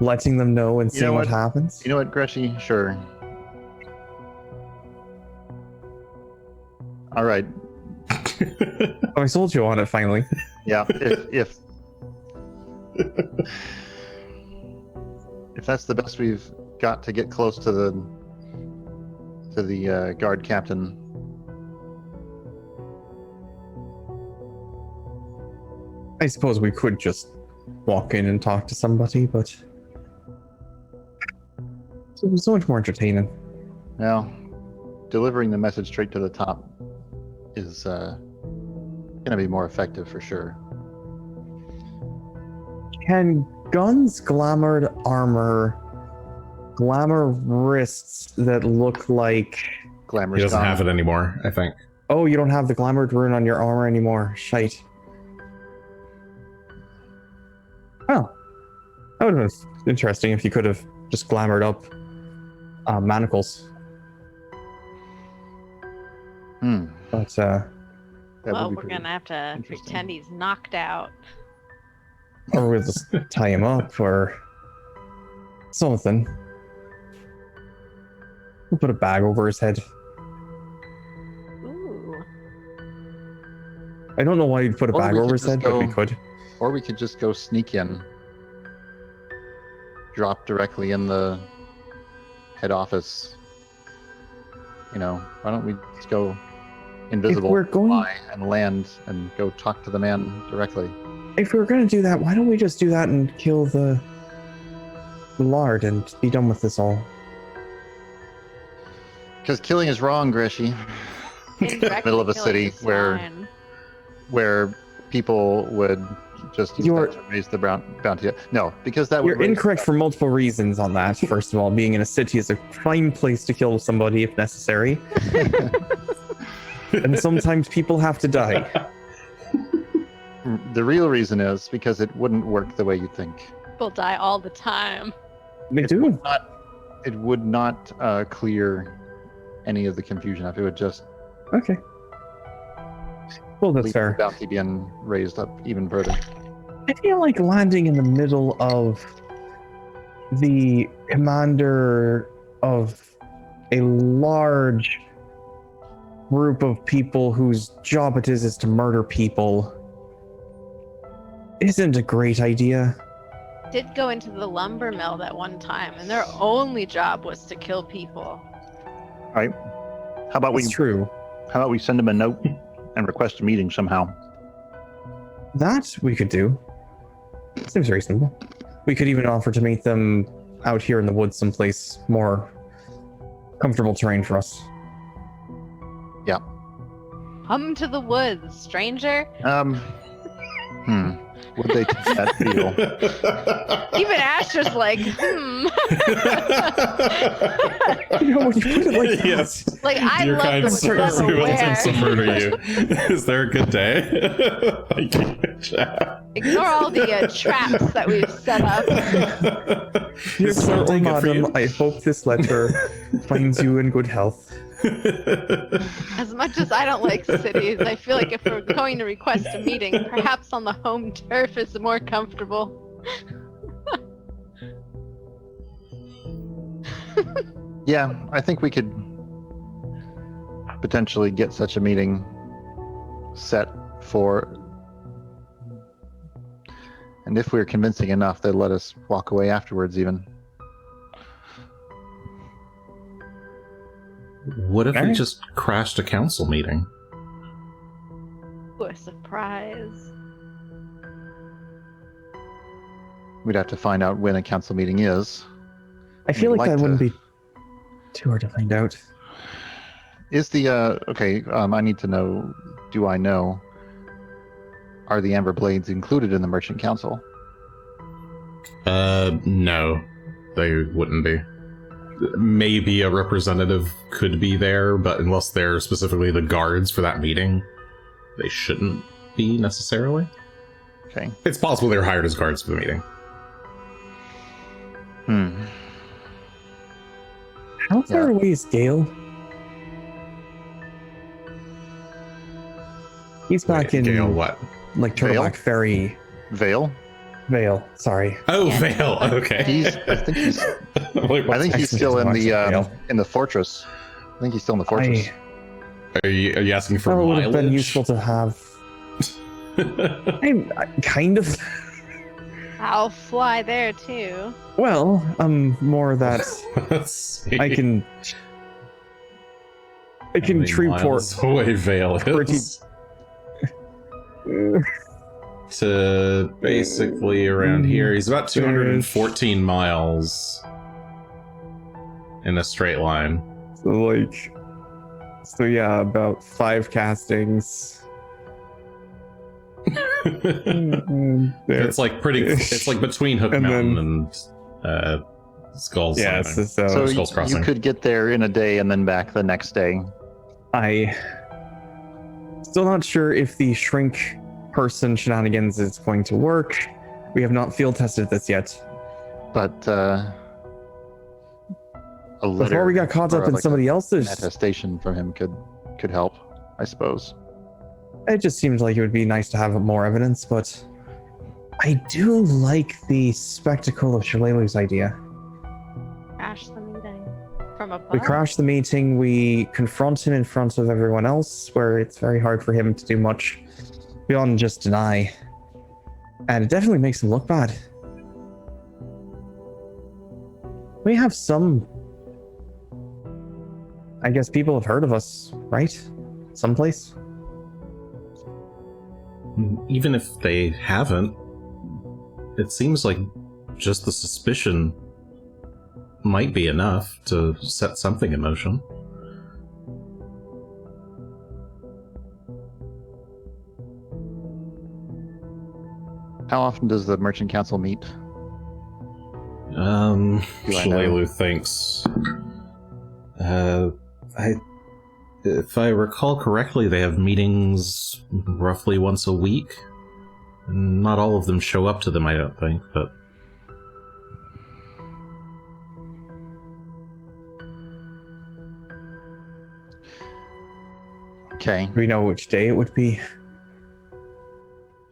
letting them know and You seeing know what what? happens. You know what, Greshy? Sure. All right. Oh, I sold you on it finally. Yeah. If that's the best we've got to get close to the guard captain. I suppose we could just walk in and talk to somebody, but it was so much more entertaining. Now, delivering the message straight to the top is going to be more effective for sure. Can Gunn's glamored armor glamour wrists that look like... Glamorous. He doesn't gone. have it anymore, I think. Oh, you don't have the glamored rune on your armor anymore. Shite. Oh. That would have been interesting if you could have just glamored up manacles. But, That Well, would be we're pretty gonna have to interesting. pretend he's knocked out. or we'll just tie him up or something. We'll put a bag over his head. Ooh. I don't know why you'd put a Or bag we over could his just head, but we go- could. Or we could just go sneak in, drop directly in the head office. You know, why don't we just go invisible, we're going- fly, and land and go talk to the man directly? If we were going to do that, why don't we just do that and kill the lord and be done with this all? Because killing is wrong, Greshy. Indirectly Middle of a killing city is where- fine. Where people would just use You're- that to raise the bounty. No, because that would You're raise- incorrect for multiple reasons on that. First of all, being in a city is a prime place to kill somebody if necessary. And sometimes people have to die. The real reason is because it wouldn't work the way you think. People die all the time. They do. It would not clear any of the confusion up. It would just Okay. Well, that's leave the fair. bounty being raised up even further. I feel like landing in the middle of the commander of a large group of people whose job it is to murder people isn't a great idea. Did go into the lumber mill that one time, and their only job was to kill people. All right. How about That's true. we send him a note and request a meeting somehow? That we could do. Seems reasonable. We could even offer to meet them out here in the woods someplace more comfortable terrain for us. Come to the woods, stranger. Would they take that deal? Even Asher's like, You know, when you put it like that, Yes. Like, I Your love kind the sir, who silverware. attempts to murder you. Is there a good day? Thank you, Char. Ignore all the traps that we've set up. dear Is sir or something good for madam, you? I hope this letter finds you in good health. As much as I don't like cities, I feel like if we're going to request a meeting, perhaps on the home turf is more comfortable. Yeah, I think we could potentially get such a meeting set for. And if we're convincing enough, they'd let us walk away afterwards, even. What if we Alright. just crashed a council meeting? Ooh, a surprise. We'd have to find out when a council meeting is. I feel We'd like that like wouldn't to- be too hard to find out. Is the okay? I need to know. Do I know? Are the Amber Blades included in the Merchant Council? No, they wouldn't be. Maybe a representative could be there, but unless they're specifically the guards for that meeting, they shouldn't be necessarily. Okay. It's possible they're hired as guards for the meeting. How far away is Gale? He's back in Gale, what? like Vale? Turtleback Ferry Vale. Vale. Sorry. Oh, Yeah. Vale. Okay. I think he's. Like, I think he's still in Vale. the fortress. I think he's still in the fortress. Are you asking for That would mileage? have been useful to have. I kind of. I'll fly there too. Well, more that Let's see. I can How many Treeport miles away Vale pretty- is to basically around here. He's about 214 miles in a straight line. so yeah, about 5 castings. There. It's like pretty. It's like between Hook And Mountain and Skulls. Yes, Landing. so So Skulls you Crossing. could get there in a day and then back the next day. I still not sure if the shrink person shenanigans is going to work. We have not field tested this yet. But a letter Before we got caught or up in like somebody an else's, attestation from him could help, I suppose. it just seems like it would be nice to have more evidence, but I do like the spectacle of Shalelu's idea. Crash the meeting from above. We crash the meeting, we confront him in front of everyone else, where it's very hard for him to do much beyond just deny. And it definitely makes him look bad. We have some... I guess people have heard of us, right? Someplace? Even if they haven't, it seems like just the suspicion might be enough to set something in motion. How often does the Merchant Council meet? Do I know? Shalelu thinks. If I recall correctly, they have meetings roughly once a week. Not all of them show up to them, I don't think, but Okay. Do we know which day it would be?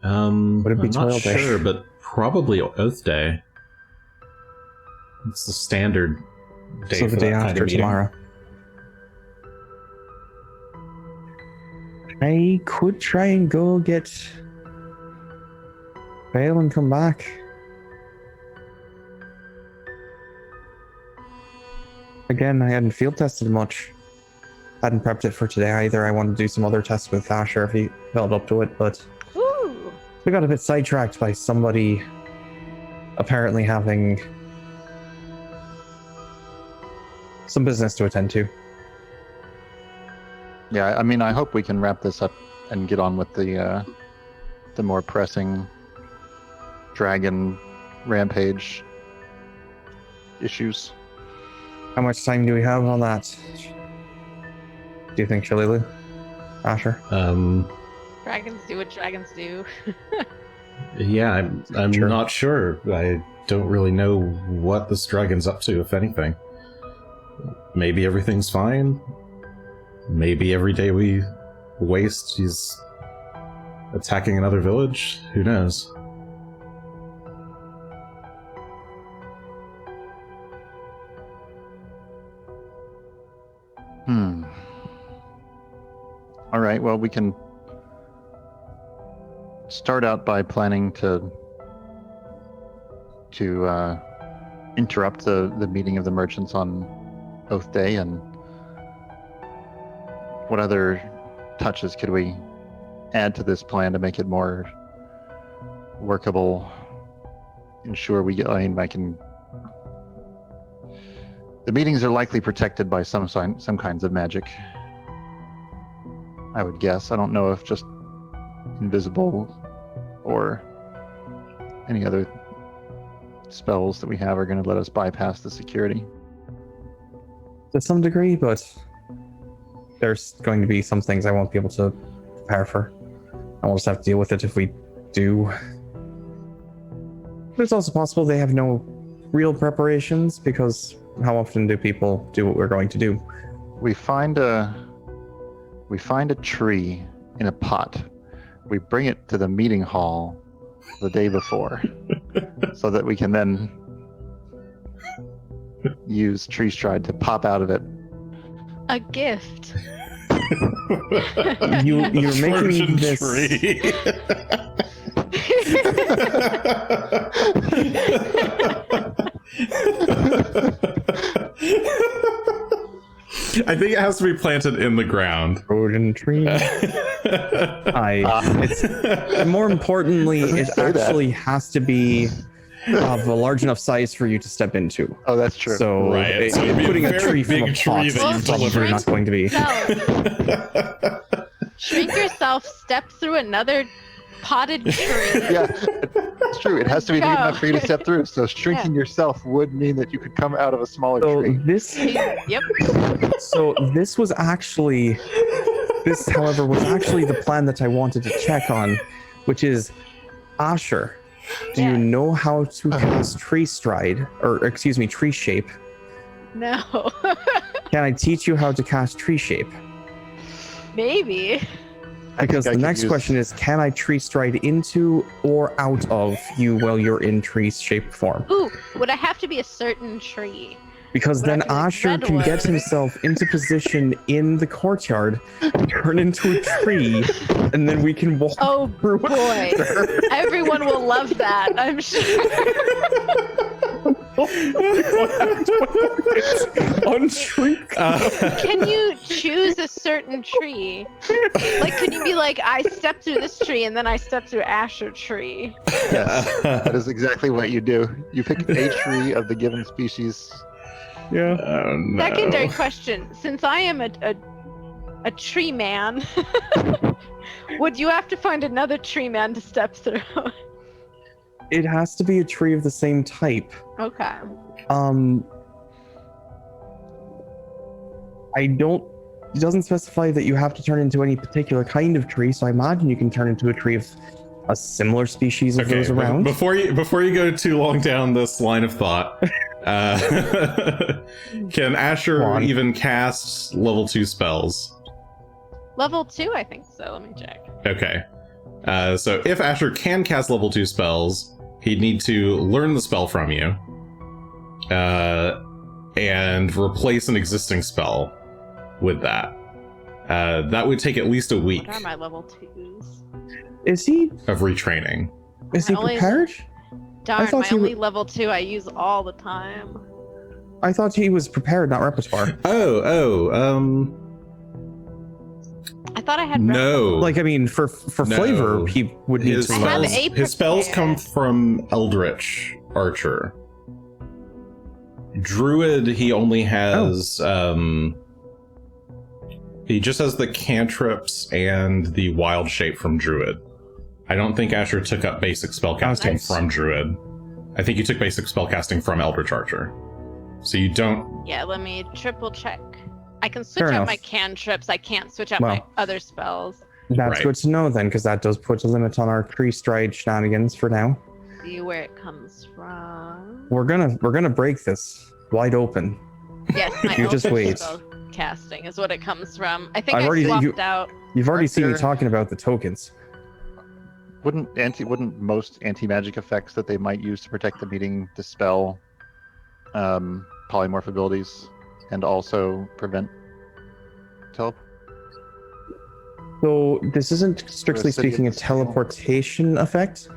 Would it be I'm not Toil Day? sure, but probably Oath Day. It's the standard day So for the day that kind after of meeting. tomorrow. I could try and go get Vale and come back. Again, I hadn't field tested much. Hadn't prepped it for today either. I wanted to do some other tests with Asher if he felt up to it, but Ooh. we got a bit sidetracked by somebody apparently having some business to attend to. Yeah, I mean, I hope we can wrap this up and get on with the more pressing dragon rampage issues. How much time do we have on that? Do you think, Shalilu? Asher? Dragons do what dragons do. Yeah, I'm Sure. not sure. I don't really know what this dragon's up to, if anything. Maybe everything's fine. Maybe every day we waste, he's attacking another village. Who knows? All right, well, we can start out by planning to interrupt the meeting of the merchants on Oath Day, and what other touches could we add to this plan to make it more workable? Ensure we get. The meetings are likely protected by some kinds of magic, I would guess. I don't know if just invisible or any other spells that we have are going to let us bypass the security. To some degree, but there's going to be some things I won't be able to prepare for. I will just have to deal with it if we do. But it's also possible they have no real preparations, because how often do people do what we're going to do? We find a tree in a pot. We bring it to the meeting hall the day before so that we can then use tree stride to pop out of it. A gift. You're making this. Tree. I think it has to be planted in the ground. Trojan tree. It's more importantly, it actually has to be of a large enough size for you to step into. Oh, that's true. So, Right, so it'd be a putting a very tree from a big pot tree that is you've probably delivered. not going to be. No. Shrink yourself, step through another potted tree. Yeah, it's true. It has to be big enough for you to Go. step through. So shrinking yourself would mean that you could come out of a smaller So tree. Yep. this, however, was actually the plan that I wanted to check on, which is Asher. Do you Yeah. know how to cast tree stride, or excuse me, tree shape? No. Can I teach you how to cast tree shape? Maybe. Because I the could next use- question is, can I tree stride into or out of you while you're in tree shape form? Ooh, would I have to be a certain tree? Because Would I then have to be Asher red can get one? himself into position in the courtyard, turn into a tree, and then we can walk Oh through boy. Everyone will love that, I'm sure. unshrink. Can you choose a certain tree? Like, could you be like, I step through this tree and then I step through Asher tree? Yes, that is exactly what you do. You pick a tree of the given species. Yeah. Oh, no. Secondary question: since I am a tree man, would you have to find another tree man to step through? It has to be a tree of the same type. Okay. It doesn't specify that you have to turn into any particular kind of tree, so I imagine you can turn into a tree of a similar species of those around. Before you go too long down this line of thought, can Go Asher on. even cast level 2 spells? Level 2, I think so. Let me check. Okay. So if Asher can cast level 2 spells, he'd need to learn the spell from you, and replace an existing spell with that. That would take at least a week What are my level 2s? Is he of retraining. is he I only- prepared? Darn, thought my he only level 2 I use all the time. I thought he was prepared, not repertoire. I thought I had No. Like, I mean, for No. flavor, he would need his to. I have spells, a his spells come prepared. from Eldritch Archer. Druid, he only has he just has the cantrips and the wild shape from Druid. I don't think Asher took up basic spellcasting Nice. from Druid. I think you took basic spellcasting from Eldritch Archer. So you don't. Yeah, let me triple check. I can switch Fair out enough. my cantrips. I can't switch out Well. my other spells. That's Right. good to know then, because that does put a limit on our tree stride shenanigans for now. See where it comes from. We're gonna break this wide open. Yes, my You just Eldritch wait. spell casting is what it comes from. I think I've I already- swapped you- out. You've already Aren't seen me there- talking about the tokens. Wouldn't most anti-magic effects that they might use to protect the meeting dispel polymorph abilities and also prevent teleport? So this isn't strictly city speaking a at the scale. teleportation effect,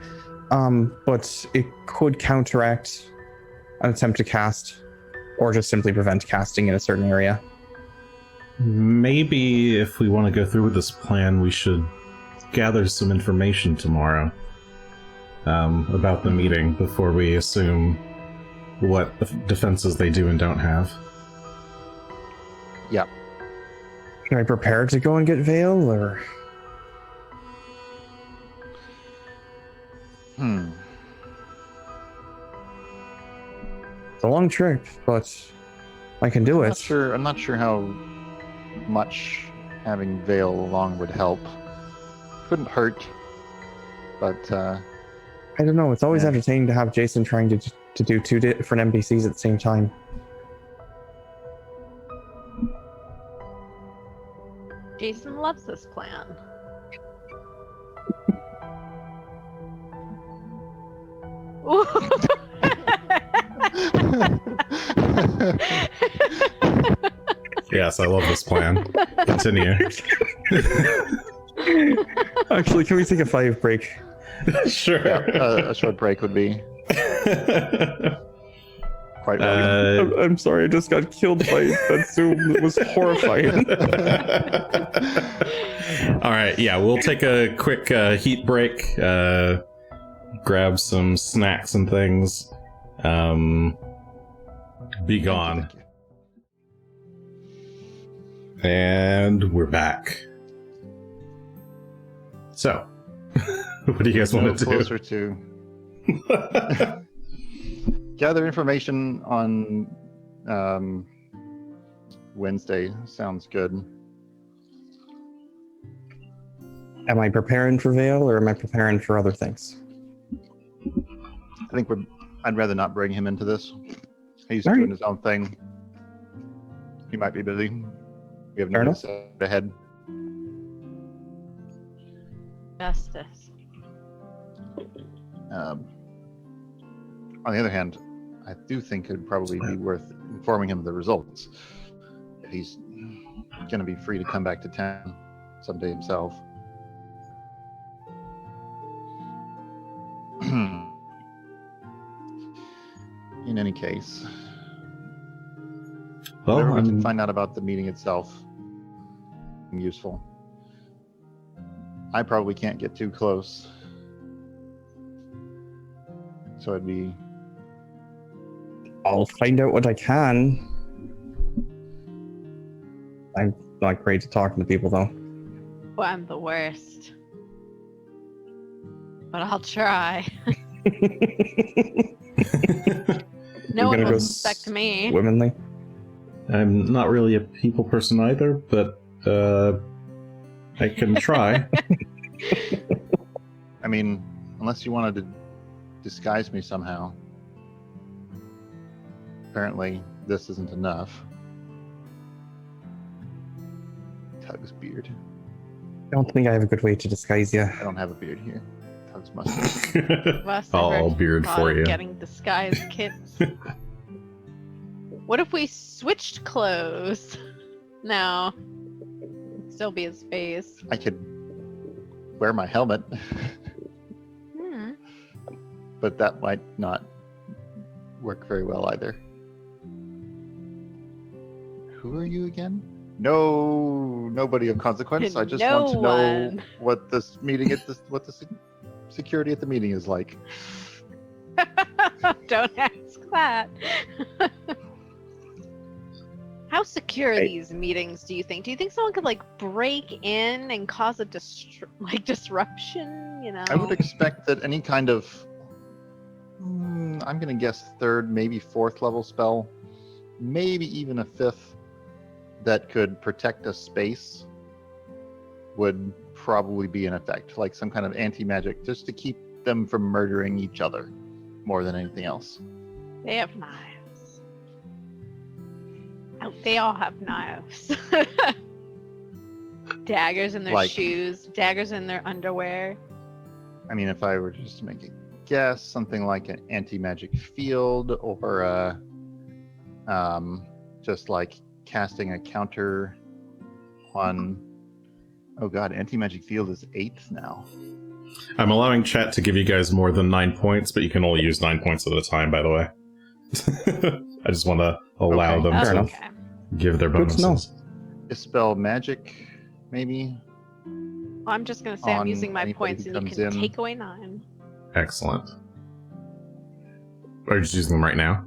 but it could counteract an attempt to cast, or just simply prevent casting in a certain area. Maybe if we want to go through with this plan, we should gather some information tomorrow about the meeting before we assume what defenses they do and don't have. Yeah. Should I prepare to go and get Vale, or? It's a long trip, but I can do it. I'm not sure how much having Vale along would help. Couldn't hurt, but I don't know. It's always Yeah. entertaining to have Jason trying to do two different NPCs at the same time. Jason loves this plan. Yes, I love this plan. Continue. Actually, can we take a 5 break? Sure. a short break would be quite welcome. I'm sorry, I just got killed by that Zoom. It was horrifying. All right, yeah, we'll take a quick heat break, grab some snacks and things, be gone. Thank you. And we're back. So, what do you guys want to do? Closer to gather information on Wednesday. Sounds good. Am I preparing for Vale, or am I preparing for other things? I think I'd rather not bring him into this. He's All doing right. his own thing. He might be busy. We have Fair no enough. set ahead. Justice. On the other hand, I do think it'd probably be worth informing him of the results. If he's going to be free to come back to town someday himself. In any case, Well, whatever we can I'm- find out about the meeting itself, useful. I probably can't get too close, so it'd be I'll find out what I can. I'm not great at talking to people, though. Well, I'm the worst. But I'll try. No one gonna will go suspect me. Womanly. I'm not really a people person either, but I can try. I mean, unless you wanted to disguise me somehow. Apparently, this isn't enough. Tug's beard. I don't think I have a good way to disguise you. I don't have a beard here. Tug's mustache. Last I All heard, beard thought for of you. Getting disguise kits. What if we switched clothes? No. Still be his face. I could wear my helmet, Hmm. but that might not work very well either. Who are you again? No, nobody of consequence. I just No want to know one. what this meeting at this, what the security at the meeting is like. Don't ask that. How secure are these meetings, do you think? Do you think someone could like break in and cause a disruption, you know? I would expect that any kind of, I'm going to guess 3rd, maybe 4th level spell, maybe even a 5th that could protect a space would probably be in effect, like some kind of anti-magic, just to keep them from murdering each other more than anything else. They have knives. Oh, they all have knives. Daggers in their Like- shoes, daggers in their underwear. I mean, if I were just to make a guess, something like an anti-magic field, or just like casting a counter upon. Oh god, anti-magic field is 8th now. I'm allowing chat to give you guys more than 9 points, but you can only use 9 points at a time, by the way. I just want to allow Okay. them Fair to enough. Okay. give their Good to know. bonuses. Dispel magic, maybe. Well, I'm just gonna say I'm On using my anybody points, who and you comes can in. take away 9. Excellent. Are you just using them right now?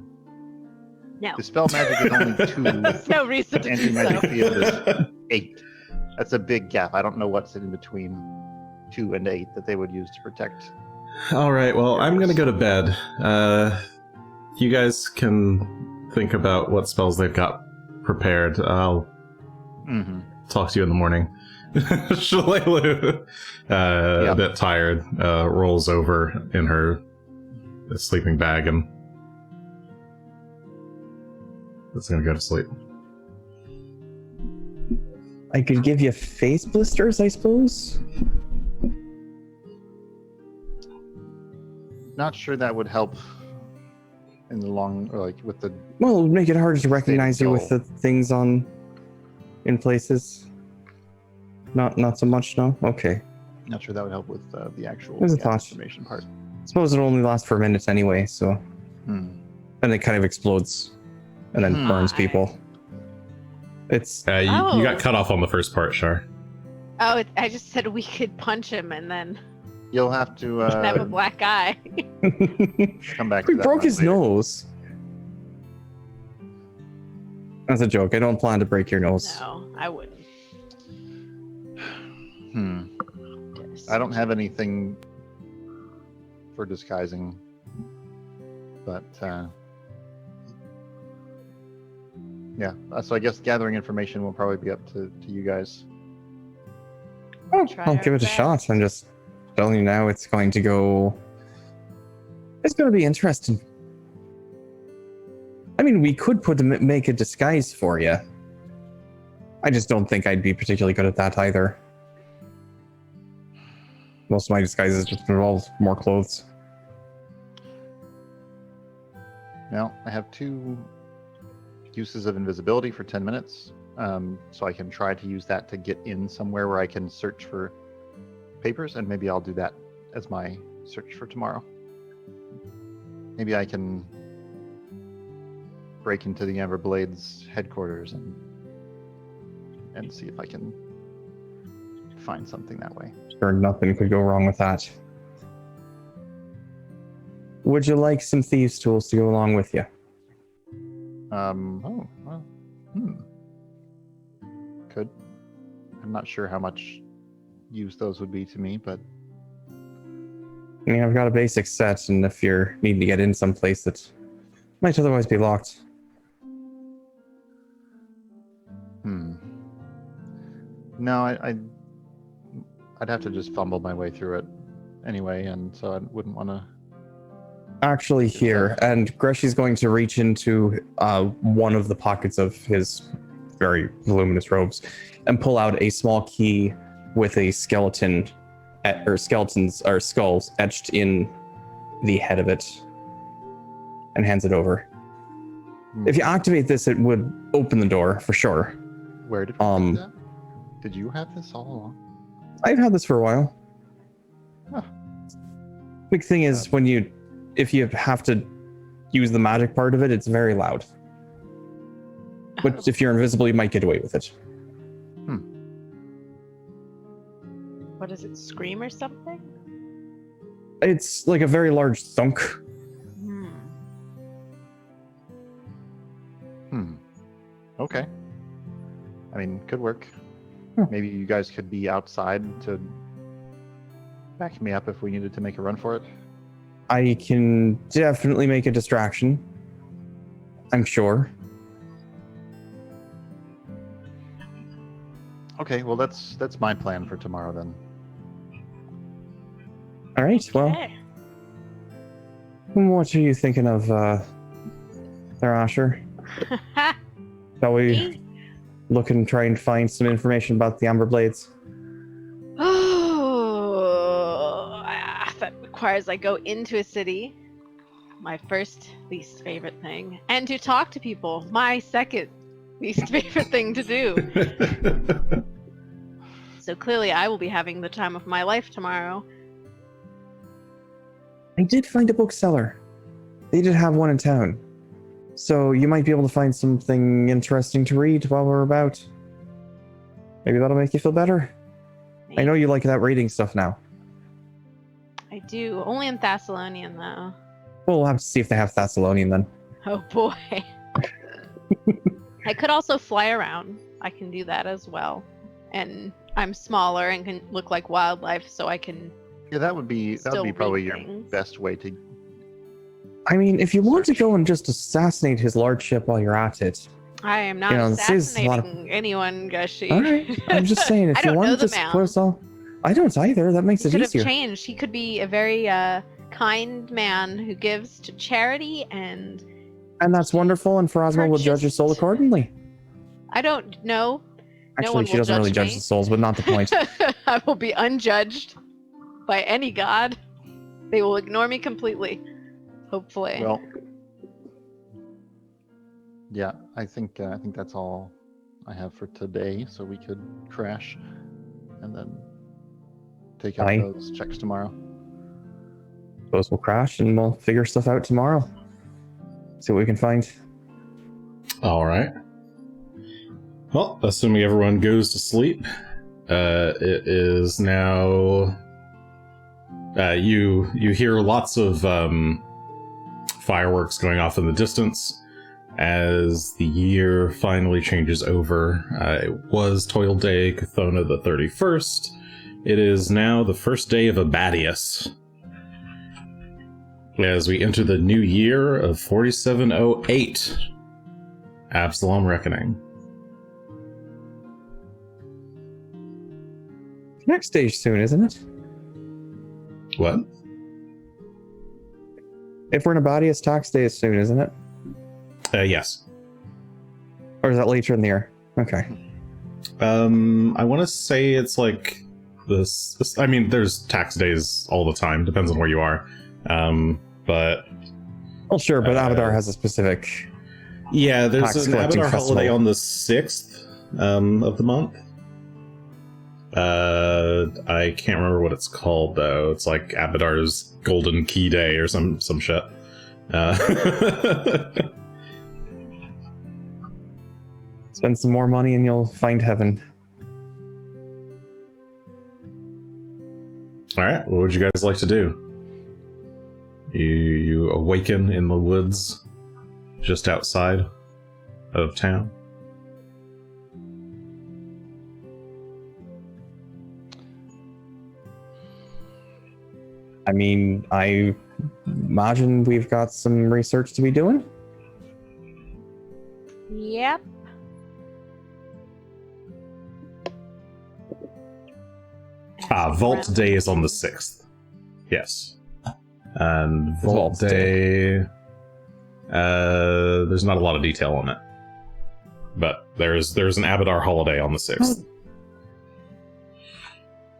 No, Dispel magic is only 2. there's no reason to do Anti-magic so. field is 8. That's a big gap. I don't know what's in between 2 and 8 that they would use to protect. All right, well, I'm going to go to bed. You guys can think about what spells they've got prepared. I'll Mm-hmm. talk to you in the morning. Shalelu, a bit tired, rolls over in her sleeping bag and is going to go to sleep. I could give you face blisters, I suppose. Not sure that would help in the long, or like with the. Well, it would make it harder to recognize you with goal. the things in places. Not so much, no? Okay. Not sure that would help with the actual There's a gas thought. information part. Suppose it'll only last for a minute anyway, so. Hmm. And it kind of explodes and then Hmm. burns people. It's. You got cut off on the first part, Char. Oh, I just said we could punch him and then You'll have to have a black eye. come back to He that. broke one his later. nose. That's a joke. I don't plan to break your nose. No, I wouldn't. Hmm. I don't have anything for disguising, but yeah. So I guess gathering information will probably be up to you guys. Oh, Try I'll our give it a best. shot. I'm just telling you now it's going to go. It's going to be interesting. I mean, we could make a disguise for you. I just don't think I'd be particularly good at that either. Most of my disguises just involve more clothes. Now I have 2 uses of invisibility for 10 minutes, so I can try to use that to get in somewhere where I can search for papers, and maybe I'll do that as my search for tomorrow. Maybe I can break into the Everblades headquarters and see if I can find something that way. Sure, nothing could go wrong with that. Would you like some thieves' tools to go along with you? Oh, well, could. I'm not sure how much use those would be to me, but I mean, I've got a basic set, and if you're needing to get in someplace that might otherwise be locked. No, I'd have to just fumble my way through it anyway, and so I wouldn't want to. Actually, here, and Greshy's going to reach into one of the pockets of his very voluminous robes and pull out a small key with a skeleton, or skeletons, or skulls etched in the head of it, and hands it over. If you activate this, it would open the door for sure. Where did we get that? Did you have this all along? I've had this for a while. Huh. Big thing is if you have to use the magic part of it, it's very loud. But if you're invisible, you might get away with it. What does it scream or something? It's like a very large thunk. Okay. I mean, could work. Huh. Maybe you guys could be outside to back me up if we needed to make a run for it. I can definitely make a distraction. I'm sure. Okay, well that's my plan for tomorrow then. All right. Well, Okay. what are you thinking of, there, Asher? Shall we look and try and find some information about the Amber Blades? Oh, that requires I go into a city, my first least favorite thing, and to talk to people, my second least favorite thing to do. so clearly I will be having the time of my life tomorrow. I did find a bookseller. They did have one in town. So you might be able to find something interesting to read while we're about. Maybe that'll make you feel better. I know you like that reading stuff now. I do. Only in Thessalonian, though. Well, we'll have to see if they have Thessalonian then. Oh, boy. I could also fly around. I can do that as well. And I'm smaller and can look like wildlife, so I can... Yeah, that would be Still probably read your things. best way to. I mean, if you want to go and just assassinate his lordship while you're at it. I am not You know, this is a assassinating lot of- anyone, Gushy. All right. I'm just saying, if I you don't know want to the just man. put us all... I don't either. That makes He it could have easier. changed. He could be a very kind man who gives to charity, and And that's wonderful, and Pharasma will judge your soul Purchased- accordingly. I don't know. No one Actually, she will doesn't really judge judge me. the souls, but not the point. I will be unjudged by any god. They will ignore me completely. Hopefully. Well, yeah, I think that's all I have for today. So we could crash, and then take out Aye. those checks tomorrow. Those will crash, and we'll figure stuff out tomorrow. See what we can find. All right. Well, assuming everyone goes to sleep, it is now. You hear lots of fireworks going off in the distance as the year finally changes over. It was Toil Day, Chthona the 31st. It is now the first day of Abadius, as we enter the new year of 4708, Absalom Reckoning. Next stage soon, isn't it? What? If we're in Abadius, tax day is soon, isn't it? Yes. Or is that later in the year? Okay. I want to say it's like this. I mean, there's tax days all the time. Depends on where you are. But Well, sure, but Abadar has a specific... yeah, there's Tax an collecting Abadar holiday festival. on the 6th of the month. I can't remember what it's called though. It's like Abadar's Golden Key Day or some shit. Spend some more money and you'll find heaven. All right, what would you guys like to do? You awaken in the woods just outside of town. I mean, I imagine we've got some research to be doing. Yep. Vault Day is on the 6th. Yes. And Vault Vault Day... there's not a lot of detail on it. But there's an Abadar holiday on the 6th.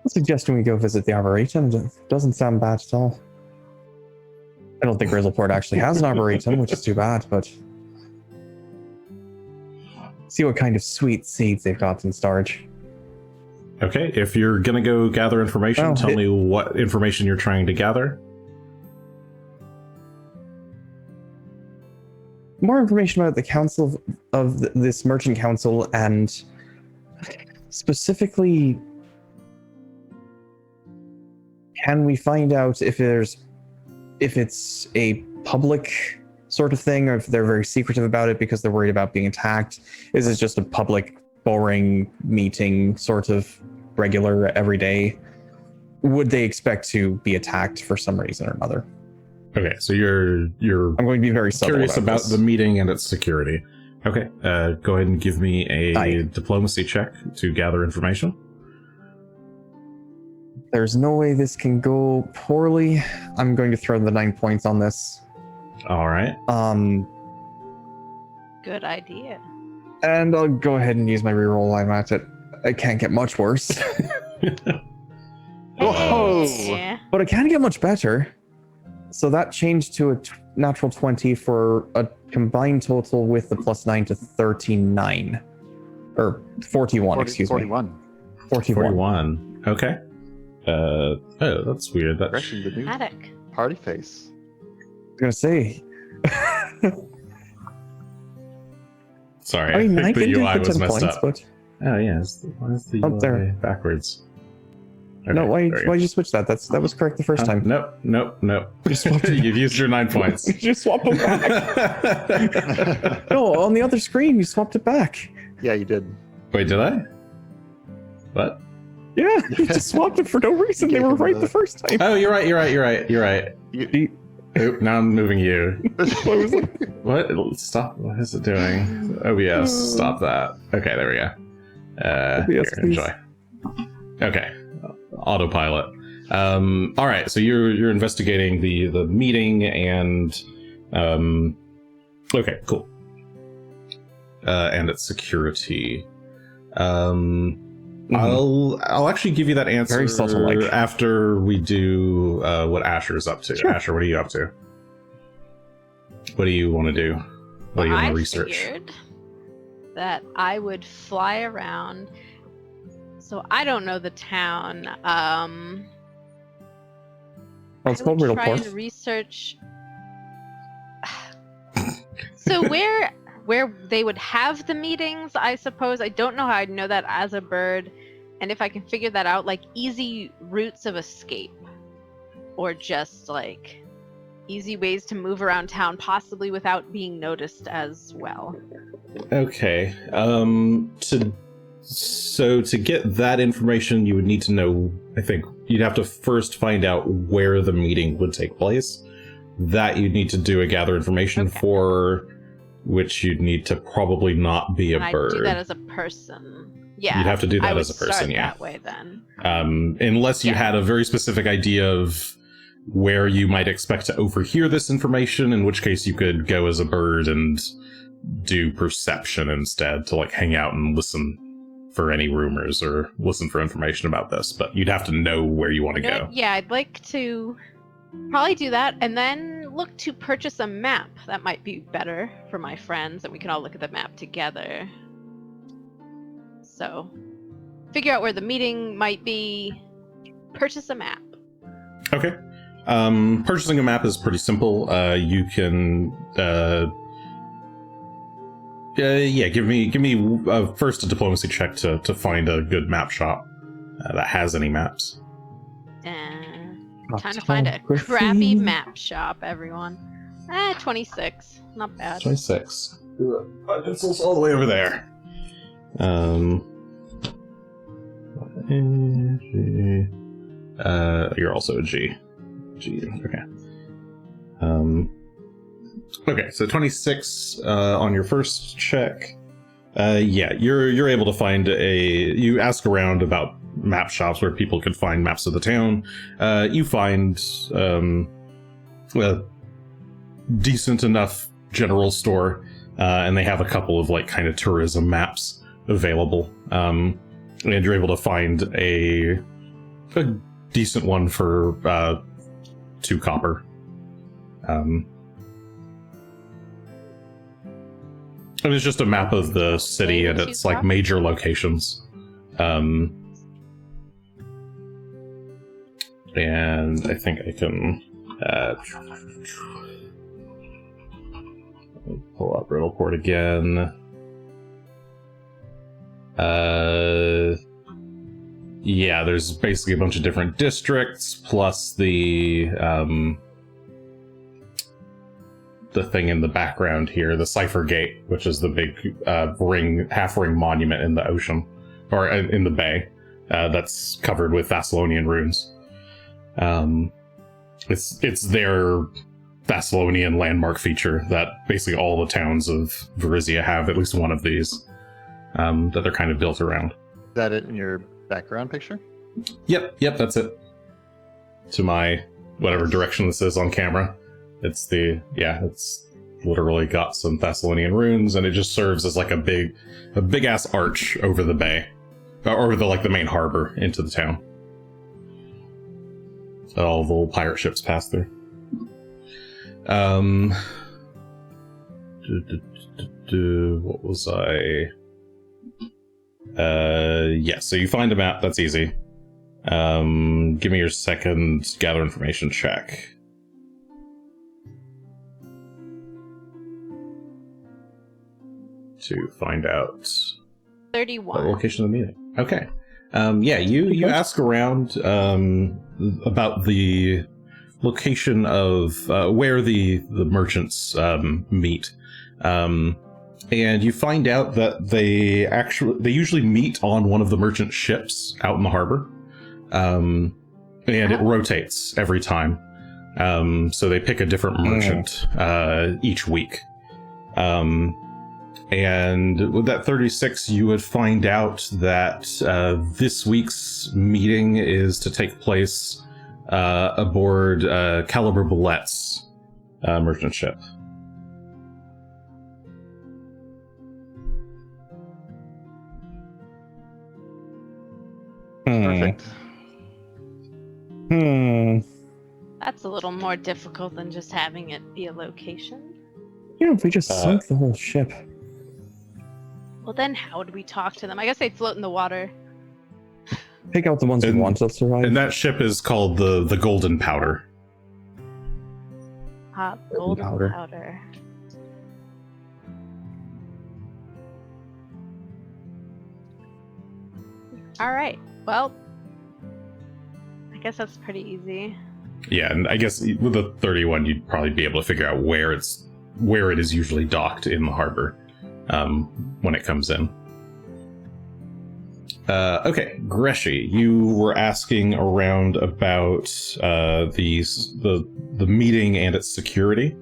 I'm suggesting we go visit the Arboretum. It doesn't sound bad at all. I don't think Grizzleport actually has an Arboretum, which is too bad, but... See what kind of sweet seeds they've got in storage. Okay, if you're gonna go gather information, Well, tell me what information you're trying to gather. More information about the council of this merchant council, and specifically, can we find out if it's a public sort of thing, or if they're very secretive about it because they're worried about being attacked? Is it just a public, boring meeting, sort of regular, everyday? Would they expect to be attacked for some reason or another? Okay, so you're I'm going to be very subtle curious about this. the meeting and its security. Okay, go ahead and give me a Aye. diplomacy check to gather information. There's no way this can go poorly. I'm going to throw the 9 points on this. All right. Good idea. And I'll go ahead and use my reroll. I'm at it. It can't get much worse, Whoa. Yeah. but it can get much better. So that changed to a natural 20 for a combined total with the +9 to 39. Or 41, excuse me. 41. 41. 41. Okay. Oh, that's weird. That Greshy, the new Dramatic. party face. I was gonna say. Sorry, I mean, I the can do UI was 10 messed points, up. but Oh yeah, why is the Up UI there. backwards? no, Okay, why there did you switch that? That was correct the first time. Nope. You swapped it You've used your 9 points. You swapped it back. No, on the other screen, you swapped it back. Yeah, you did. Wait, did I? What? Yeah, you just swapped it for no reason. They were right the first time. Oh, you're right. You- Oop, now I'm moving you. I was like, What? Stop. What is it doing? OBS, stop that. Okay, there we go. OBS, Here, please. enjoy. Okay, autopilot. All right, so you're investigating the meeting and okay, cool. And its security. I'll actually give you that answer Very subtle-like. after we do what Asher's up to. Sure. Asher, what are you up to? What do you want to do? What do you want to research? Figured that I would fly around. So I don't know the town. well, it's I called would Riddle try Port. and research. So where they would have the meetings, I suppose. I don't know how I'd know that as a bird, and if I can figure that out, like easy routes of escape, or just like easy ways to move around town, possibly without being noticed as well. Okay. To get that information, you would need to know. I think you'd have to first find out where the meeting would take place. That you'd need to do a gather information Okay. for, which you'd need to probably not be a And bird. I'd do that as a person. Yeah. You'd have to do that I would as a person, start yeah. that way then. Unless you Yeah. had a very specific idea of where you might expect to overhear this information, in which case you could go as a bird and do perception instead to like hang out and listen for any rumors or listen for information about this. But you'd have to know where you want to You know go. what? Yeah, I'd like to probably do that and then look to purchase a map. That might be better for my friends, and we can all look at the map together. So, figure out where the meeting might be, purchase a map. Okay. Purchasing a map is pretty simple. You can give me first a diplomacy check to find a good map shop that has any maps. Trying to find a crappy map shop, everyone. 26. Not bad. 26. My pencil's all the way over there. You're also a G. G. Okay. Okay, so 26 on your first check. Yeah, you're able to find you ask around about map shops where people could find maps of the town. You find a decent enough general store, and they have a couple of like kind of tourism maps available. And you're able to find a decent one for 2 copper. It was just a map of the city and its like major locations. And I think I can pull up Riddleport again. Yeah, there's basically a bunch of different districts plus the thing in the background here, the Cipher Gate, which is the big half-ring monument in the ocean, or in the bay, that's covered with Thessalonian runes. It's their Thessalonian landmark feature that basically all the towns of Varizia have at least one of these that they're kind of built around. Is that it in your background picture? Yep, that's it. To my whatever direction this is on camera. It's literally got some Thessalonian runes, and it just serves as like a big ass arch over the bay, or the main harbor into the town. So all the little pirate ships pass through. What was I? Yeah, so you find a map, that's easy. Give me your second gather information check. To find out 31. the location of the meeting. Okay. Yeah, you ask around about the location of where the merchants meet. And you find out that they usually meet on one of the merchant ships out in the harbor. And it rotates every time. So they pick a different merchant each week. And with that 36, you would find out that this week's meeting is to take place aboard Caliber Bullet's merchant ship. Perfect. That's a little more difficult than just having it be a location. Yeah, if we just sunk the whole ship. Well, then how would we talk to them? I guess they'd float in the water. Pick out the ones who want to survive. And that ship is called the Golden Powder. Golden Powder. powder. All right. Well, I guess that's pretty easy. Yeah, and I guess with the 31, you'd probably be able to figure out where it is usually docked in the harbor when it comes in. Okay, Greshy, you were asking around about the meeting and its security.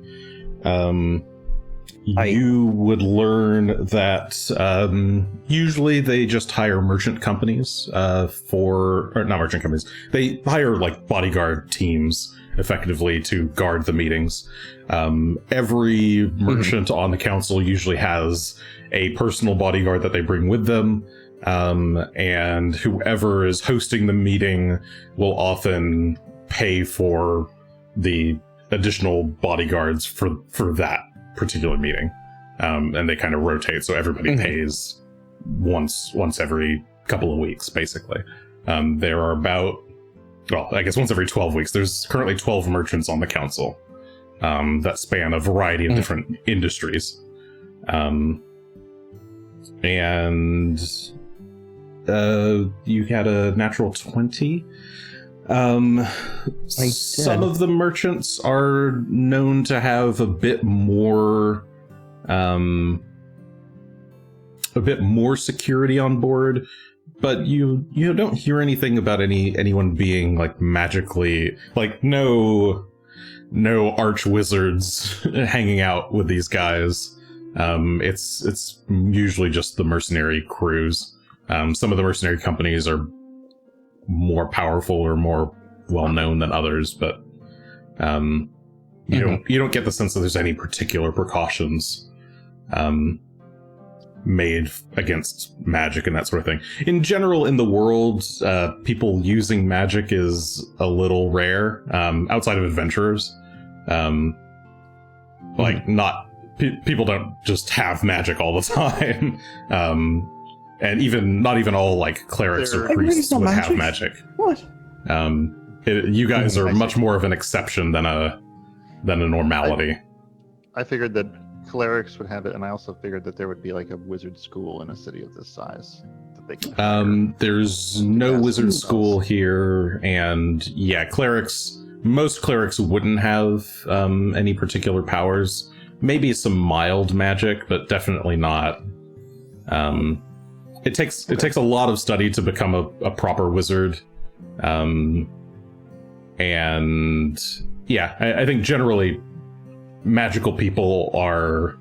You would learn that usually they just hire merchant companies or not merchant companies. They hire like bodyguard teams effectively to guard the meetings. Every merchant on the council usually has a personal bodyguard that they bring with them. And whoever is hosting the meeting will often pay for the additional bodyguards for that particular meeting. And they kind of rotate, so everybody pays once every couple of weeks, basically. There are about, well, I guess once every 12 weeks. There's currently 12 merchants on the council that span a variety of different industries. And you had a natural 20. Some of the merchants are known to have a bit more security on board, but you don't hear anything about anyone being like magically, like no arch wizards hanging out with these guys. It's usually just the mercenary crews. Some of the mercenary companies are more powerful or more well known than others, but you don't get the sense that there's any particular precautions made against magic and that sort of thing. In general, in the world, people using magic is a little rare, outside of adventurers. People don't just have magic all the time. And not even all like clerics or priests would have magic. What? You guys are much more of an exception than a normality. I figured that clerics would have it, and I also figured that there would be like a wizard school in a city of this size that they could hire. There's no wizard school here, and yeah, most clerics wouldn't have any particular powers. Maybe some mild magic, but definitely not. It takes a lot of study to become a proper wizard. And yeah, I think generally magical people are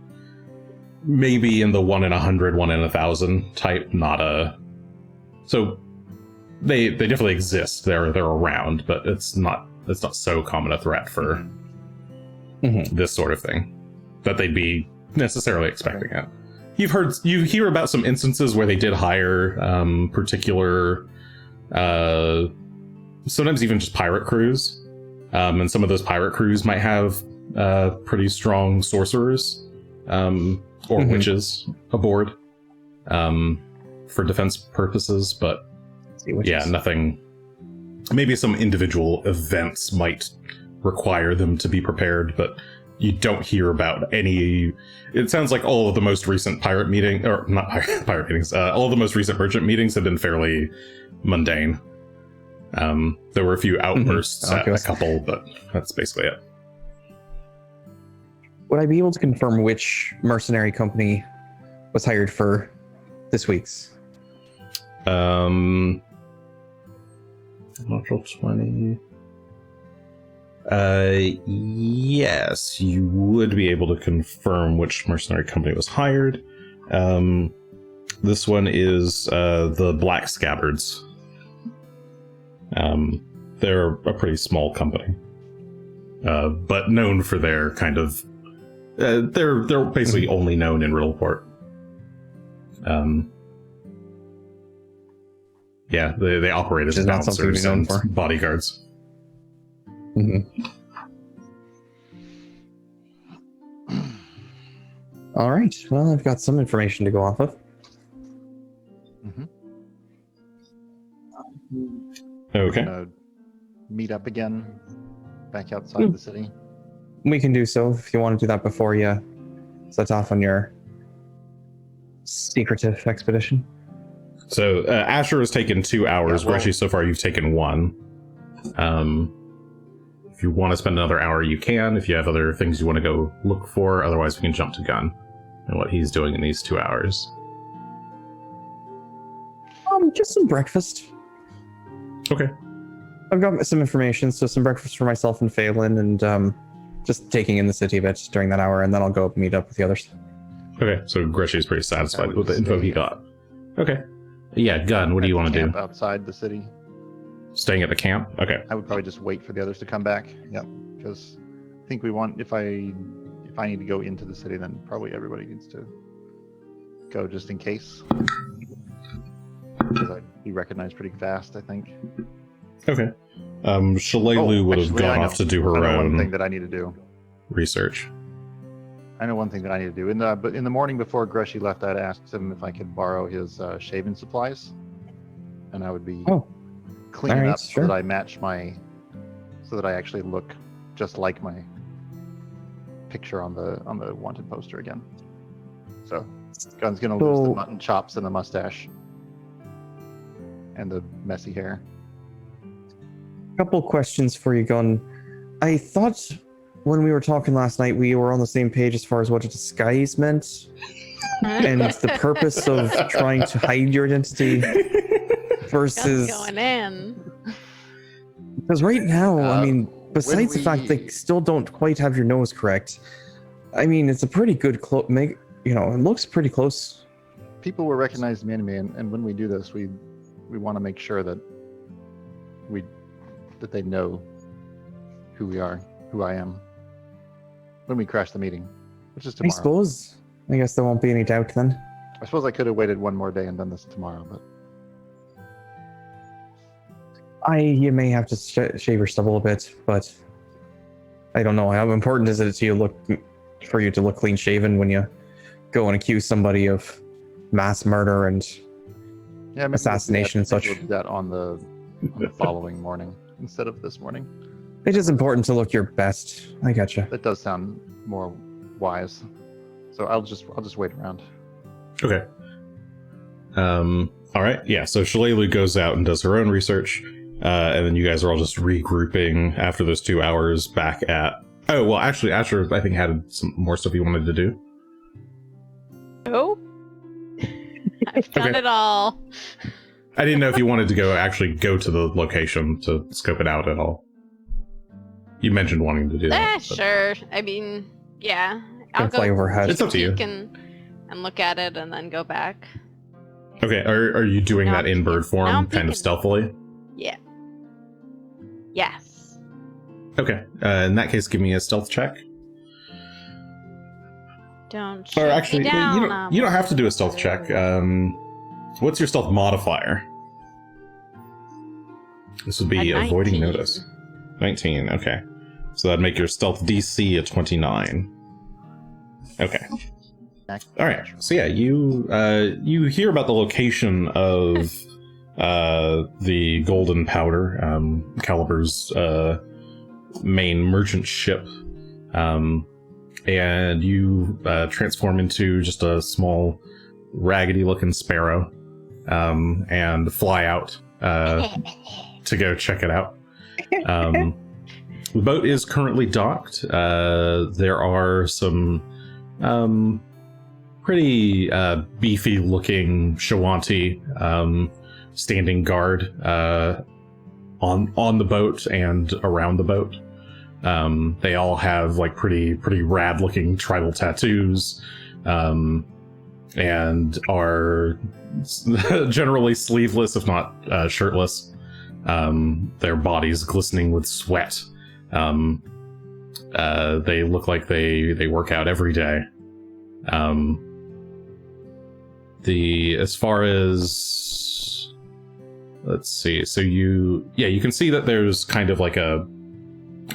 maybe in the 1 in 100, 1 in 1,000 type, so they definitely exist. They're around, but it's not so common a threat for this sort of thing that they'd be necessarily expecting it. You hear about some instances where they did hire particular sometimes even just pirate crews, and some of those pirate crews might have pretty strong sorcerers or witches aboard. for defense purposes, but Yeah, nothing. Maybe some individual events might require them to be prepared, but you don't hear about any. It sounds like all of the most recent pirate meeting, or not pirate meetings, all of the most recent merchant meetings have been fairly mundane. There were a few outbursts at a couple, but that's basically it. Would I be able to confirm which mercenary company was hired for this week's? Natural 20. Yes, you would be able to confirm which mercenary company was hired. This one is the Black Scabbards. They're a pretty small company, but known for their kind of. They're basically only known in Riddleport. Yeah, they operate as bouncers and bodyguards. Mm-hmm. All right. Well, I've got some information to go off of. Okay. Meet up again back outside the city. We can do so if you want to do that before you set off on your secretive expedition. So Asher has taken 2 hours. Yeah, well, Greshy, so far you've taken 1. If you want to spend another hour, you can. If you have other things you want to go look for, otherwise we can jump to Gunn and what he's doing in these 2 hours. Just some breakfast. Okay. I've got some information, so some breakfast for myself and Phelan, and just taking in the city a bit during that hour, and then I'll go meet up with the others. Okay, so Greshy's pretty satisfied with the info he got. Okay. Yeah, Gunn, what do you want to do? Outside the city. Staying at the camp? Okay. I would probably just wait for the others to come back. Yep, because I think we want. If I need to go into the city, then probably everybody needs to go just in case. Because I'd be recognized pretty fast, I think. Okay. Shalelu would have gone off to do her own one thing that I need to do. research. I know one thing that I need to do. But in the morning before Greshy left, I'd asked him if I could borrow his shaving supplies, and I would be cleaning up so that I match so that I actually look just like my picture on the wanted poster again. So Gunn's gonna lose the mutton chops and the mustache and the messy hair. Couple questions for you, Gunn. I thought when we were talking last night, we were on the same page as far as what a disguise meant and the purpose of trying to hide your identity versus going in. Because right now, I mean, besides the fact they still don't quite have your nose correct, I mean, it's a pretty good it looks pretty close. People will recognize the enemy, and when we do this, we want to make sure that that they know who we are, who I am, when we crash the meeting, which is tomorrow. I guess there won't be any doubt then. I suppose I could have waited one more day and done this tomorrow, but You may have to shave your stubble a bit, but I don't know how important is it for you to look clean shaven when you go and accuse somebody of mass murder and assassination and such. We'll do that on the following morning instead of this morning. It is important to look your best. I gotcha. That does sound more wise. So I'll just wait around. Okay. All right. Yeah. So Shalelu goes out and does her own research, and then you guys are all just regrouping after those 2 hours back at. Oh well, actually, Asher, I think had some more stuff he wanted to do. Oh, I've done it all. I didn't know if you wanted to go to the location to scope it out at all. You mentioned wanting to do that. Sure. I mean, yeah. I'll go overhead. It's up to you. And look at it and then go back. Okay. Are you doing that in bird form, kind of stealthily? Yeah. Yes. Okay. In that case, give me a stealth check. Don't. Or actually, me down, you don't have to do a stealth check. What's your stealth modifier? This would be avoiding notice. 19. Okay. So that'd make your stealth DC a 29. Okay. All right. So yeah, you hear about the location of the Golden Powder, Caliber's main merchant ship, and you transform into just a small, raggedy-looking sparrow, and fly out to go check it out. The boat is currently docked. There are some pretty beefy-looking Shough standing guard on the boat and around the boat. They all have like pretty rad-looking tribal tattoos, and are generally sleeveless, if not shirtless. Their bodies glistening with sweat. They look like they work out every day. As far as, let's see, so you can see that there's kind of like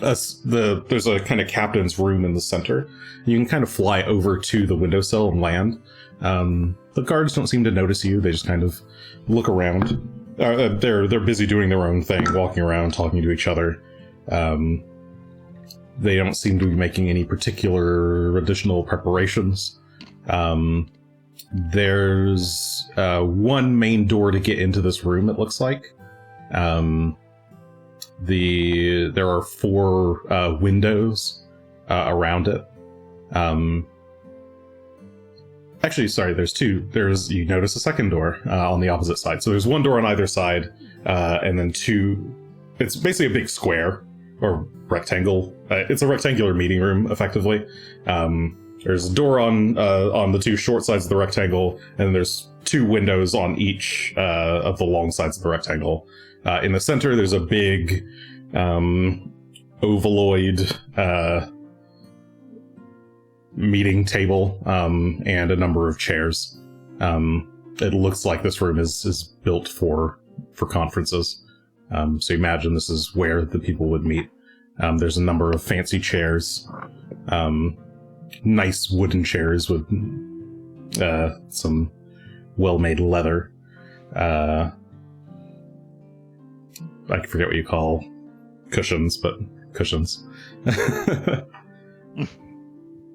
there's a kind of captain's room in the center. You can kind of fly over to the windowsill and land. The guards don't seem to notice you. They just kind of look around. They're busy doing their own thing, walking around, talking to each other. They don't seem to be making any particular additional preparations. There's one main door to get into this room, it looks like. There are 4 windows around it. Actually, sorry, there's 2. You notice a second door on the opposite side. So there's one door on either side, and then 2. It's basically a big square or rectangle. It's a rectangular meeting room, effectively. There's a door on the 2 short sides of the rectangle, and then there's 2 windows on each of the long sides of the rectangle. In the center, there's a big ovaloid meeting table and a number of chairs. It looks like this room is built for conferences. So imagine this is where the people would meet. There's a number of fancy chairs, nice wooden chairs with some well-made leather. I forget what you call cushions, but cushions.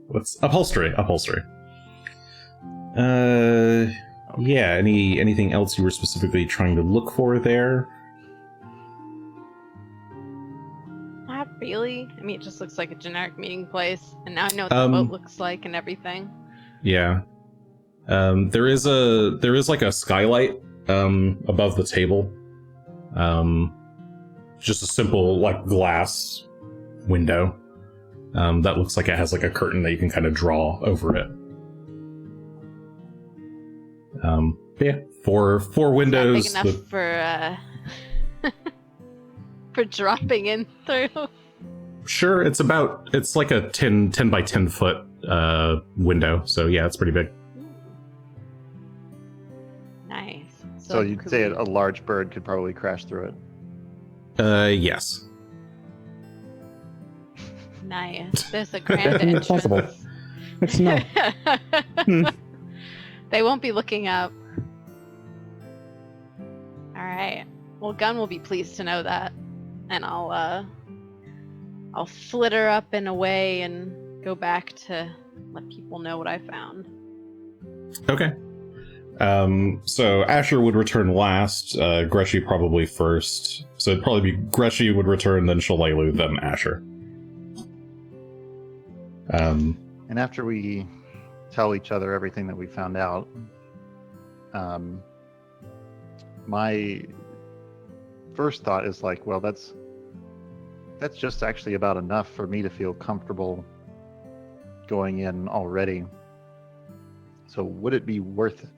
What's upholstery? Yeah. Anything else you were specifically trying to look for there? Not really. I mean, it just looks like a generic meeting place, and now I know what the boat looks like and everything. Yeah. There is like a skylight above the table. Just a simple like glass window that looks like it has like a curtain that you can kind of draw over it. Yeah, four windows. Is that big enough for for dropping in through? Sure, it's like a 10 by 10 foot window. So yeah, it's pretty big. Nice. So you'd say a large bird could probably crash through it. Yes. Nice. There's a grand entrance. Possible. It's not. They won't be looking up. All right. Well, Gunn will be pleased to know that, and I'll flitter up and away and go back to let people know what I found. Okay. So Asher would return last, Greshy probably first. So it'd probably be Greshy would return, then Shalelu, then Asher. And after we tell each other everything that we found out, my first thought is like, well, that's just actually about enough for me to feel comfortable going in already. So would it be worth it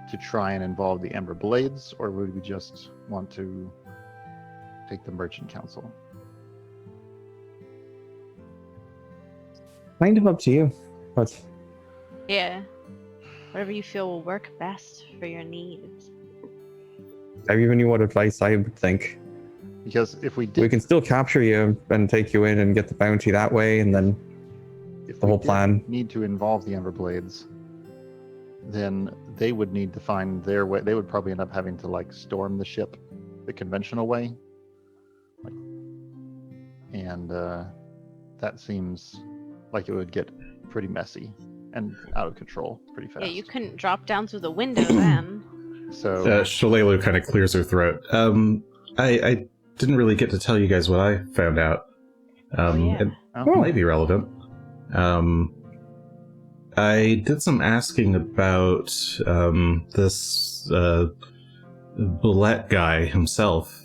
to try and involve the Ember Blades, or would we just want to take the Merchant Council? Kind of up to you, but Yeah. Whatever you feel will work best for your needs. I've given you what advice I would think. Because if we We did, can still capture you and take you in and get the bounty that way, and then if the we whole did plan. need to involve the Everblades, then they would need to find their way. They would probably end up having to like storm the ship the conventional way, and that seems like it would get pretty messy and out of control pretty fast. Yeah, you couldn't drop down through the window then. So Shalelu kind of clears her throat. I didn't really get to tell you guys what I found out. Yeah. It might be relevant. I did some asking about this Bullet guy himself.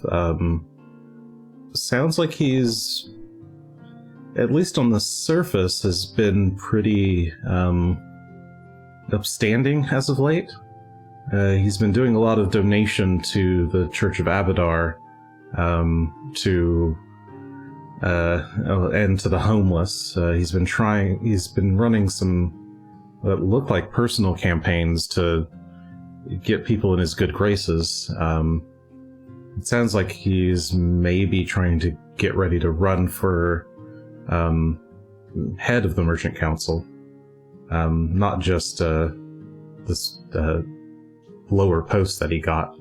Sounds like he's, at least on the surface, has been pretty upstanding as of late. He's been doing a lot of donation to the Church of Abadar, and to the homeless. He's been running some that look like personal campaigns to get people in his good graces. It sounds like he's maybe trying to get ready to run for head of the Merchant Council, not just this lower post that he got.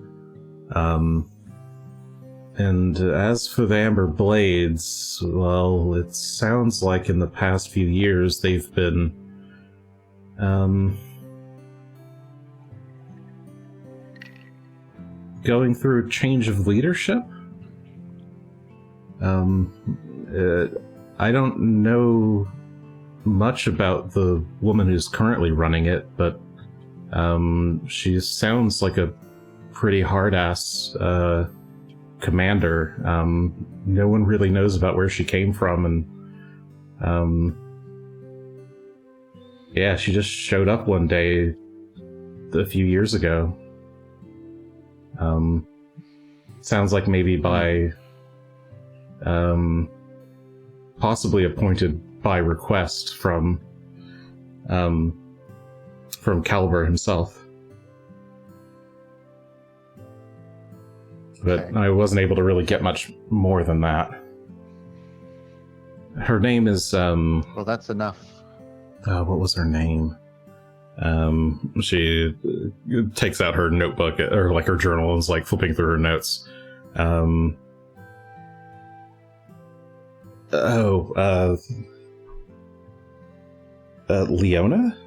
And as for the Amber Blades, well, it sounds like in the past few years they've been going through a change of leadership. I don't know much about the woman who's currently running it, but she sounds like a pretty hard-ass commander. No one really knows about where she came from, and yeah, she just showed up one day a few years ago. Sounds like maybe by possibly appointed by request from Caliber himself. But Okay. I wasn't able to really get much more than that. Her name is well, that's enough. what was her name? She takes out her notebook, or like her journal, and is like flipping through her notes. Leona?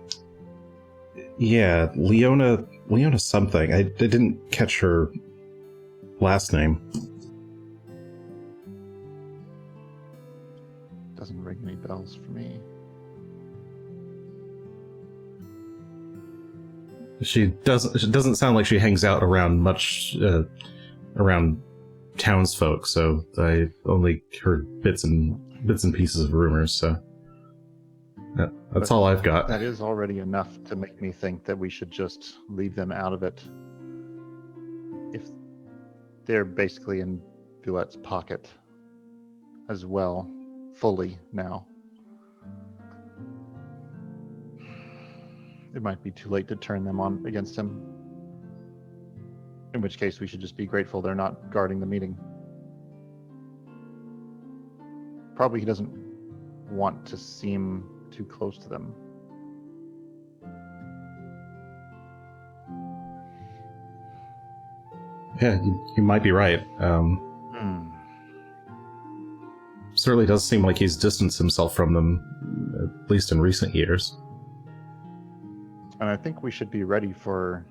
Yeah, Leona something. I didn't catch her last name. Doesn't ring any bells for me. She doesn't sound like she hangs out around much around townsfolk, so I only heard bits and pieces of rumors. So that's all I've got. That is already enough to make me think that we should just leave them out of it. If they're basically in Bulette's pocket as well, fully now. It might be too late to turn them on against him. In which case, we should just be grateful they're not guarding the meeting. Probably he doesn't want to seem too close to them. Yeah, you might be right. Certainly does seem like he's distanced himself from them, at least in recent years. And I think we should be ready for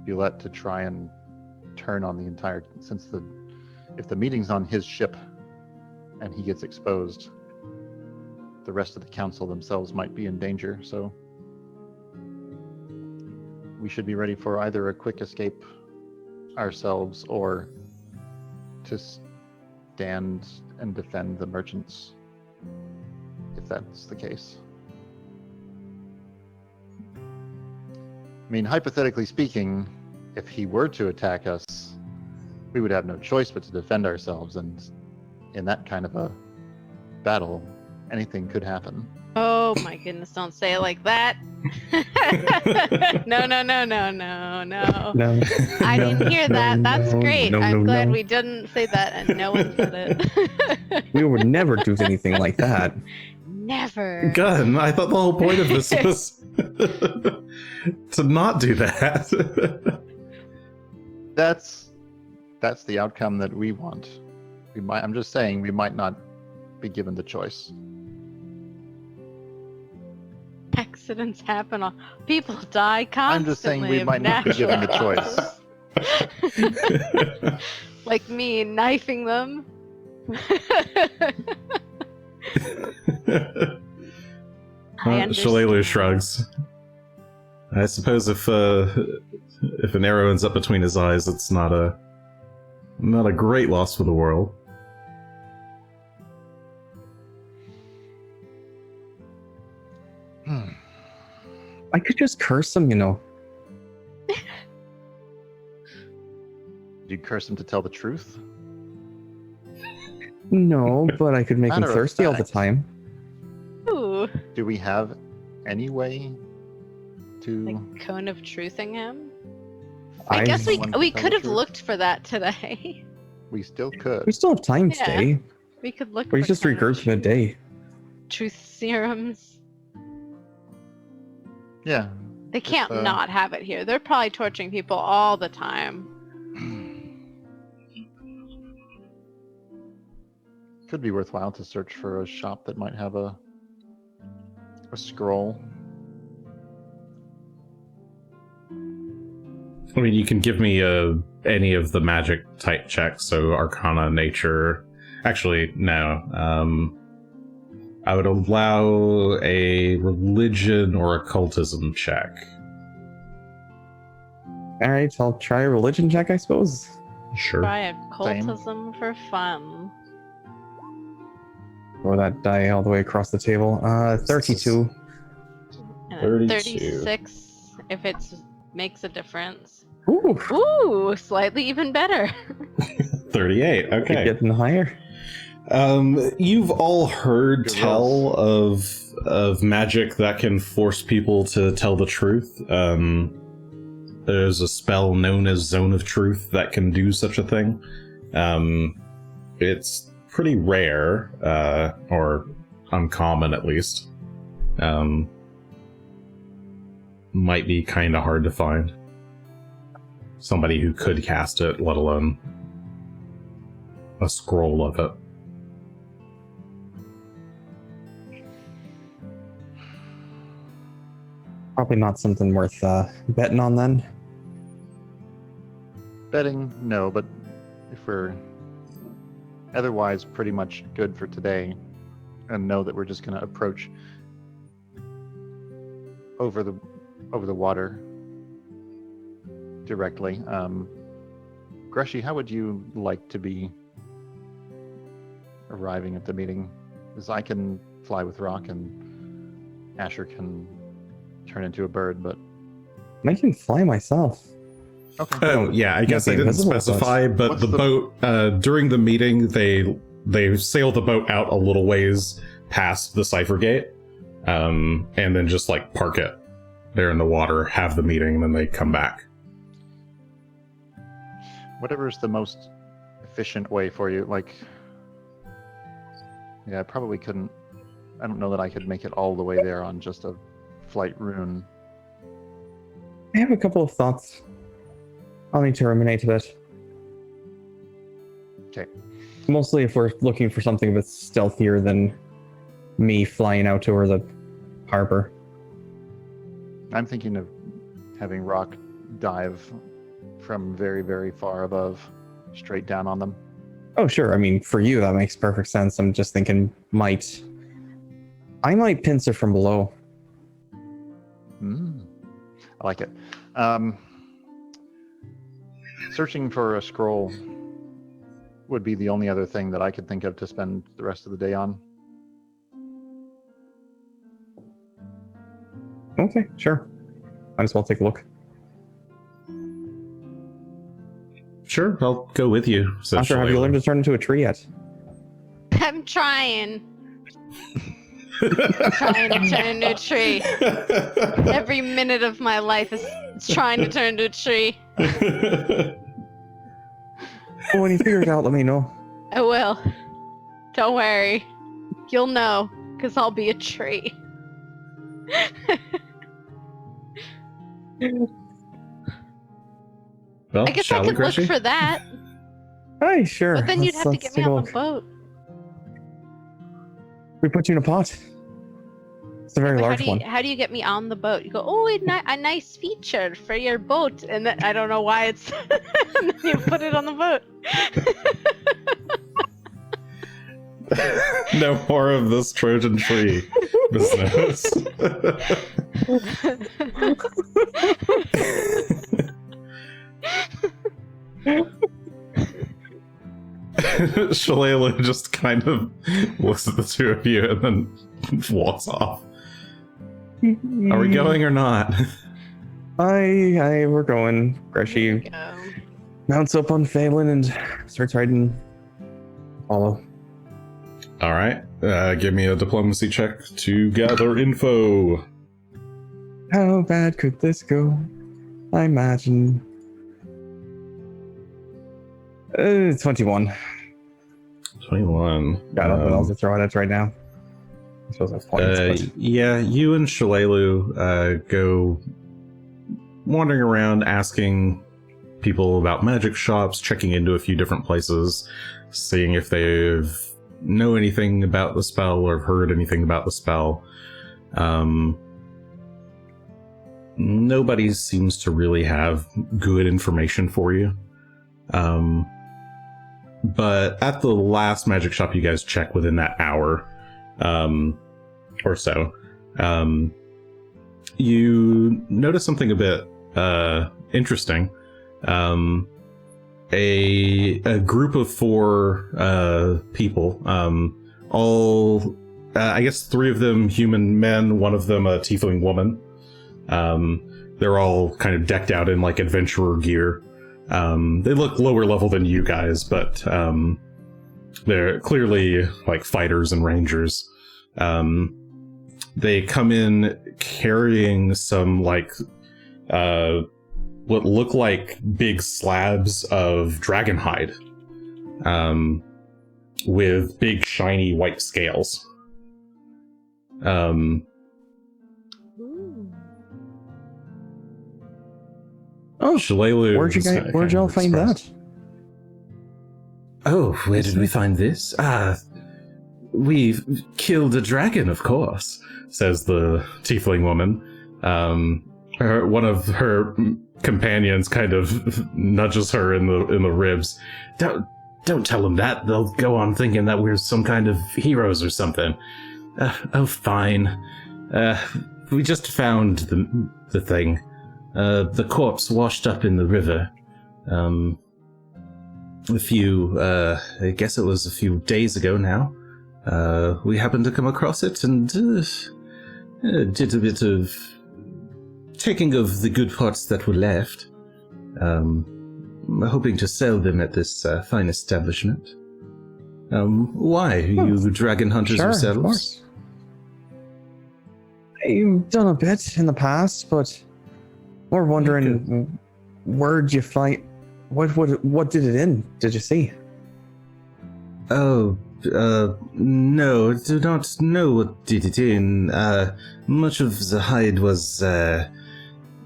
Bulette to try and turn on the entire, if the meeting's on his ship and he gets exposed, the rest of the council themselves might be in danger. So we should be ready for either a quick escape ourselves or to stand and defend the merchants, if that's the case. I mean, hypothetically speaking, if he were to attack us, we would have no choice but to defend ourselves, and in that kind of a battle, anything could happen. Oh my goodness, don't say it like that. No. No. I didn't hear that. That's great. No, I'm glad no. we didn't say that and no one said it. We would never do anything like that. never. Gunn, I thought the whole point of this was to not do that. That's the outcome that we want. I'm just saying we might not be given the choice. Accidents happen. People die constantly. I'm just saying we of might not be given the natural choice. causes. Like me knifing them. I understand. Shillelagh shrugs. I suppose if an arrow ends up between his eyes, it's not a great loss for the world. I could just curse him, you know. Did you curse him to tell the truth? No, but I could make him Matter of thirsty all the fact. time. Ooh, Do we have any way to? like cone of truthing him. I I guess Someone we can tell could the have truth? looked for that today. We still could. We still have time Yeah. today. We could look. We for just cone of regrouped midday. Truth serums. Yeah. They can't uh, not have it here. They're probably torturing people all the time. Could be worthwhile to search for a shop that might have a scroll. I mean, you can give me any of the magic type checks, so Arcana, Nature. Actually, no. I would allow a religion or occultism check. Alright, I'll try a religion check, I suppose. Sure. Try occultism for fun. Throw that die all the way across the table. 32. And 32. 36 if it makes a difference. Ooh, Ooh, slightly even better. 38. keep Okay. getting higher. You've all heard Good tell of magic that can force people to tell the truth. There's a spell known as Zone of Truth that can do such a thing. It's pretty rare, or uncommon at least. Might be kind of hard to find. Somebody who could cast it, let alone a scroll of it. Probably not something worth betting on then. Betting, no, but if we're otherwise pretty much good for today and know that we're just going to approach over the water directly. Greshy, how would you like to be arriving at the meeting? Because I can fly with Rock and Asher can turn into a bird, but I can fly myself. okay. Oh, yeah, I guess I Nothing didn't visible, but- specify, but What's the the- boat, during the meeting, they sail the boat out a little ways past the cipher gate, and then just, like, park it there in the water, have the meeting, and then they come back. Whatever's the most efficient way for you, like, yeah, I probably couldn't, I don't know that I could make it all the way there on just a flight rune. I have a couple of thoughts. I'll need to ruminate a bit. Okay. Mostly if we're looking for something a bit stealthier than me flying out over the harbor. I'm thinking of having Rock dive from very, very far above straight down on them. Oh, sure. I mean, for you, that makes perfect sense. I'm just thinking I might pincer from below. I like it. Searching for a scroll would be the only other thing that I could think of to spend the rest of the day on. Okay, sure. Might as well take a look. Sure, I'll go with you. So After, have you learned to turn into a tree yet? I'm trying. Trying to turn into a tree. Every minute of my life is trying to turn into a tree. Oh, when you figure it out, let me know. I will. Don't worry. You'll know. Because I'll be a tree. Well, I guess shall I we, could look Greshy? for that. Hey, sure. But then you'd have to get me take a on the look. boat. We put you in a pot. It's a very But large one. how do you get me on the boat? You go, oh, a nice feature for your boat, and then I don't know why it's. And then you put it on the boat. No more of this Trojan tree business. Shalala just kind of looks at the two of you and then walks off. Are we going or not? We're going. Greshy mounts up on Phelan and starts riding. Follow. All right. Give me a diplomacy check to gather info. How bad could this go? I imagine. 21. 21. Got nothing else to throw at it right now. It feels like points, but... Yeah, you and Shalelu go wandering around asking people about magic shops, checking into a few different places, seeing if they know anything about the spell or have heard anything about the spell. Nobody seems to really have good information for you. But at the last magic shop you guys check within that hour, or so, you notice something a bit interesting. A group of 4 people, all I guess 3 of them human men, one of them a tiefling woman. They're all kind of decked out in like adventurer gear. They look lower level than you guys, but they're clearly like fighters and rangers. They come in carrying some like what look like big slabs of dragon hide, with big shiny white scales. Oh, Shalelu, where'd y'all find that? Oh, where did we find this? We killed a dragon, of course, says the tiefling woman. One of her companions kind of nudges her in the ribs. Don't tell them that. They'll go on thinking that we're some kind of heroes or something. Oh, fine. We just found the thing. The corpse washed up in the river. I guess it was a few days ago now. We happened to come across it and did a bit of taking of the good parts that were left. Hoping to sell them at this fine establishment. Why? Are you dragon hunters yourselves? Of course. I've done a bit in the past, but we're wondering, where'd you find... What did it in? Did you see? Oh, no, I do not know what did it in. Much of the hide was,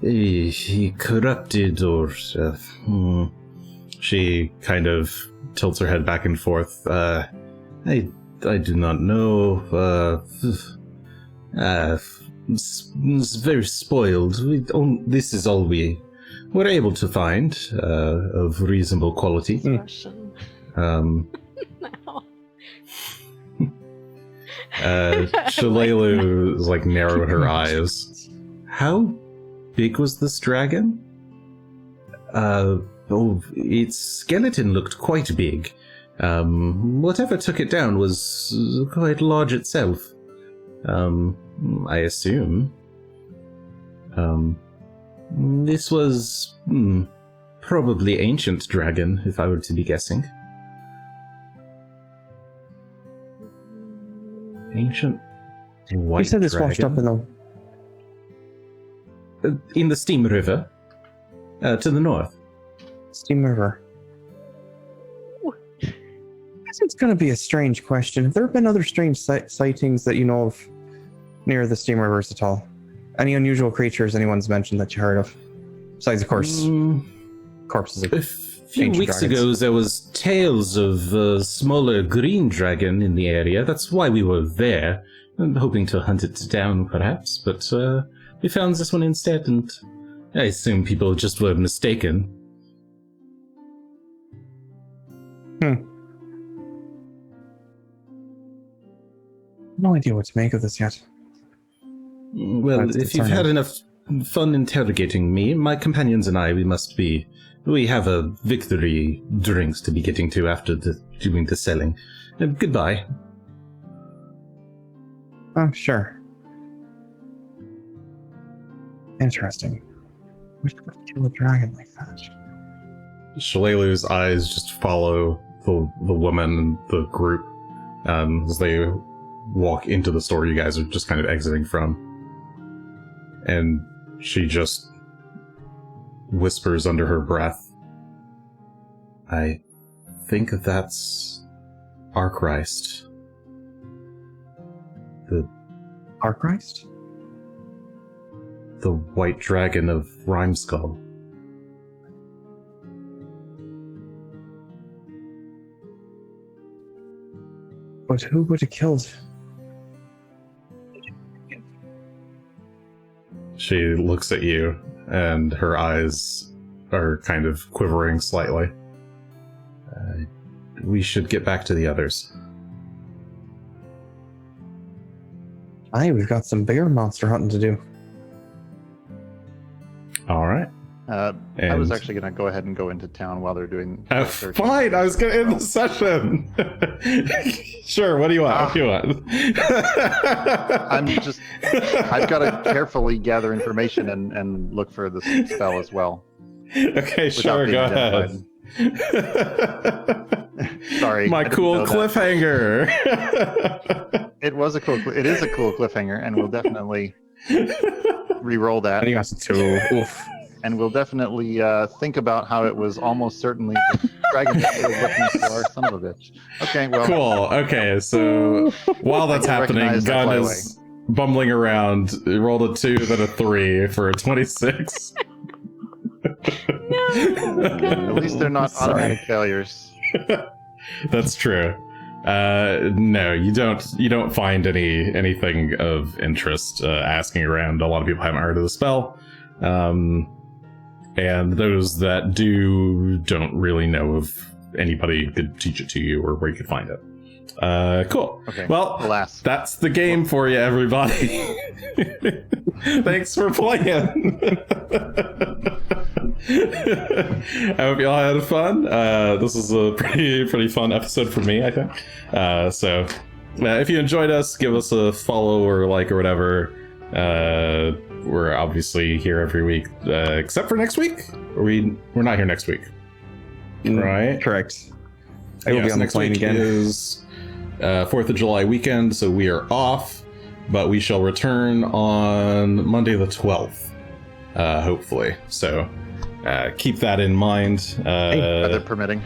he corrupted or, She kind of tilts her head back and forth. I do not know. It's very spoiled. This is all we were able to find of reasonable quality. Shalelu is like narrowed her eyes. How big was this dragon? Its skeleton looked quite big. Whatever took it down was quite large itself. I assume. This was probably ancient dragon, if I were to be guessing. Ancient white You said this dragon. washed up in the Steam River, to the north. Steam River. guess it's going to be a strange question. Have there been other strange sightings that you know of near the steam rivers at all? Any unusual creatures anyone's mentioned that you heard of? Besides, of course, corpses of A few ancient weeks dragons. ago, there was tales of a smaller green dragon in the area. That's why we were there, and hoping to hunt it down, perhaps. But we found this one instead, and I assume people just were mistaken. No idea what to make of this yet. Well, That's if you've had enough fun interrogating me, my companions and I, we have a victory drinks to be getting to after doing the selling. Goodbye. Oh, sure. Interesting. Wish I could kill a dragon like that. Shalalu's eyes just follow the woman and the group as they walk into the store you guys are just kind of exiting from. And she just whispers under her breath, I think that's our Christ. Our Christ? The white dragon of Rhymeskull. But who would have killed? She looks at you, and her eyes are kind of quivering slightly. We should get back to the others. Aye, we've got some bigger monster hunting to do. All right. I was actually going to go ahead and go into town while they're doing. search. Fine, I was going to end the session. Sure, what do you want? What do you want? I've got to carefully gather information and look for the spell as well. Okay, sure, being go identified. ahead. Sorry. My I didn't cool know that. cliffhanger. It is a cool cliffhanger, and we'll definitely re-roll that. I think that's two. Oof. And we'll definitely think about how it was almost certainly the dragon that we were looking for, son of a bitch. Okay, well. Cool. Okay, so while that's I can happening, recognize the Gunn flyaway. is bumbling around. He rolled a 2, then a 3 for a 26. At least they're not Sorry. automatic failures. That's true. No, you don't find anything of interest asking around. A lot of people haven't heard of the spell. And those that don't really know if anybody could teach it to you or where you could find it. Cool. Okay. Well, Alas. that's the game for you, everybody. Thanks for playing. I hope y'all had fun. This is a pretty fun episode for me, I think. So if you enjoyed us, give us a follow or like or whatever. We're obviously here every week, except for next week. We're not here next week, right? Correct. I will be Yes, on the next plane week again. is 4th of July weekend, so we are off, but we shall return on Monday the 12th, hopefully. So keep that in mind. Weather permitting.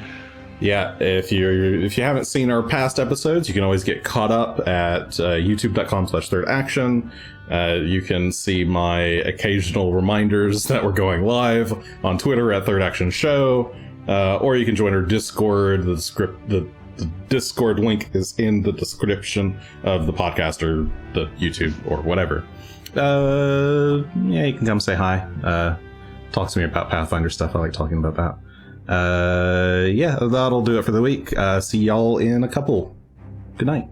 Yeah, if you haven't seen our past episodes, you can always get caught up at youtube.com/thirdaction. You can see my occasional reminders that we're going live on Twitter at Third Action Show, or you can join our Discord. The Discord link is in the description of the podcast or the YouTube or whatever. Yeah, you can come say hi. Talk to me about Pathfinder stuff. I like talking about that. Yeah, that'll do it for the week. See y'all in a couple. Good night.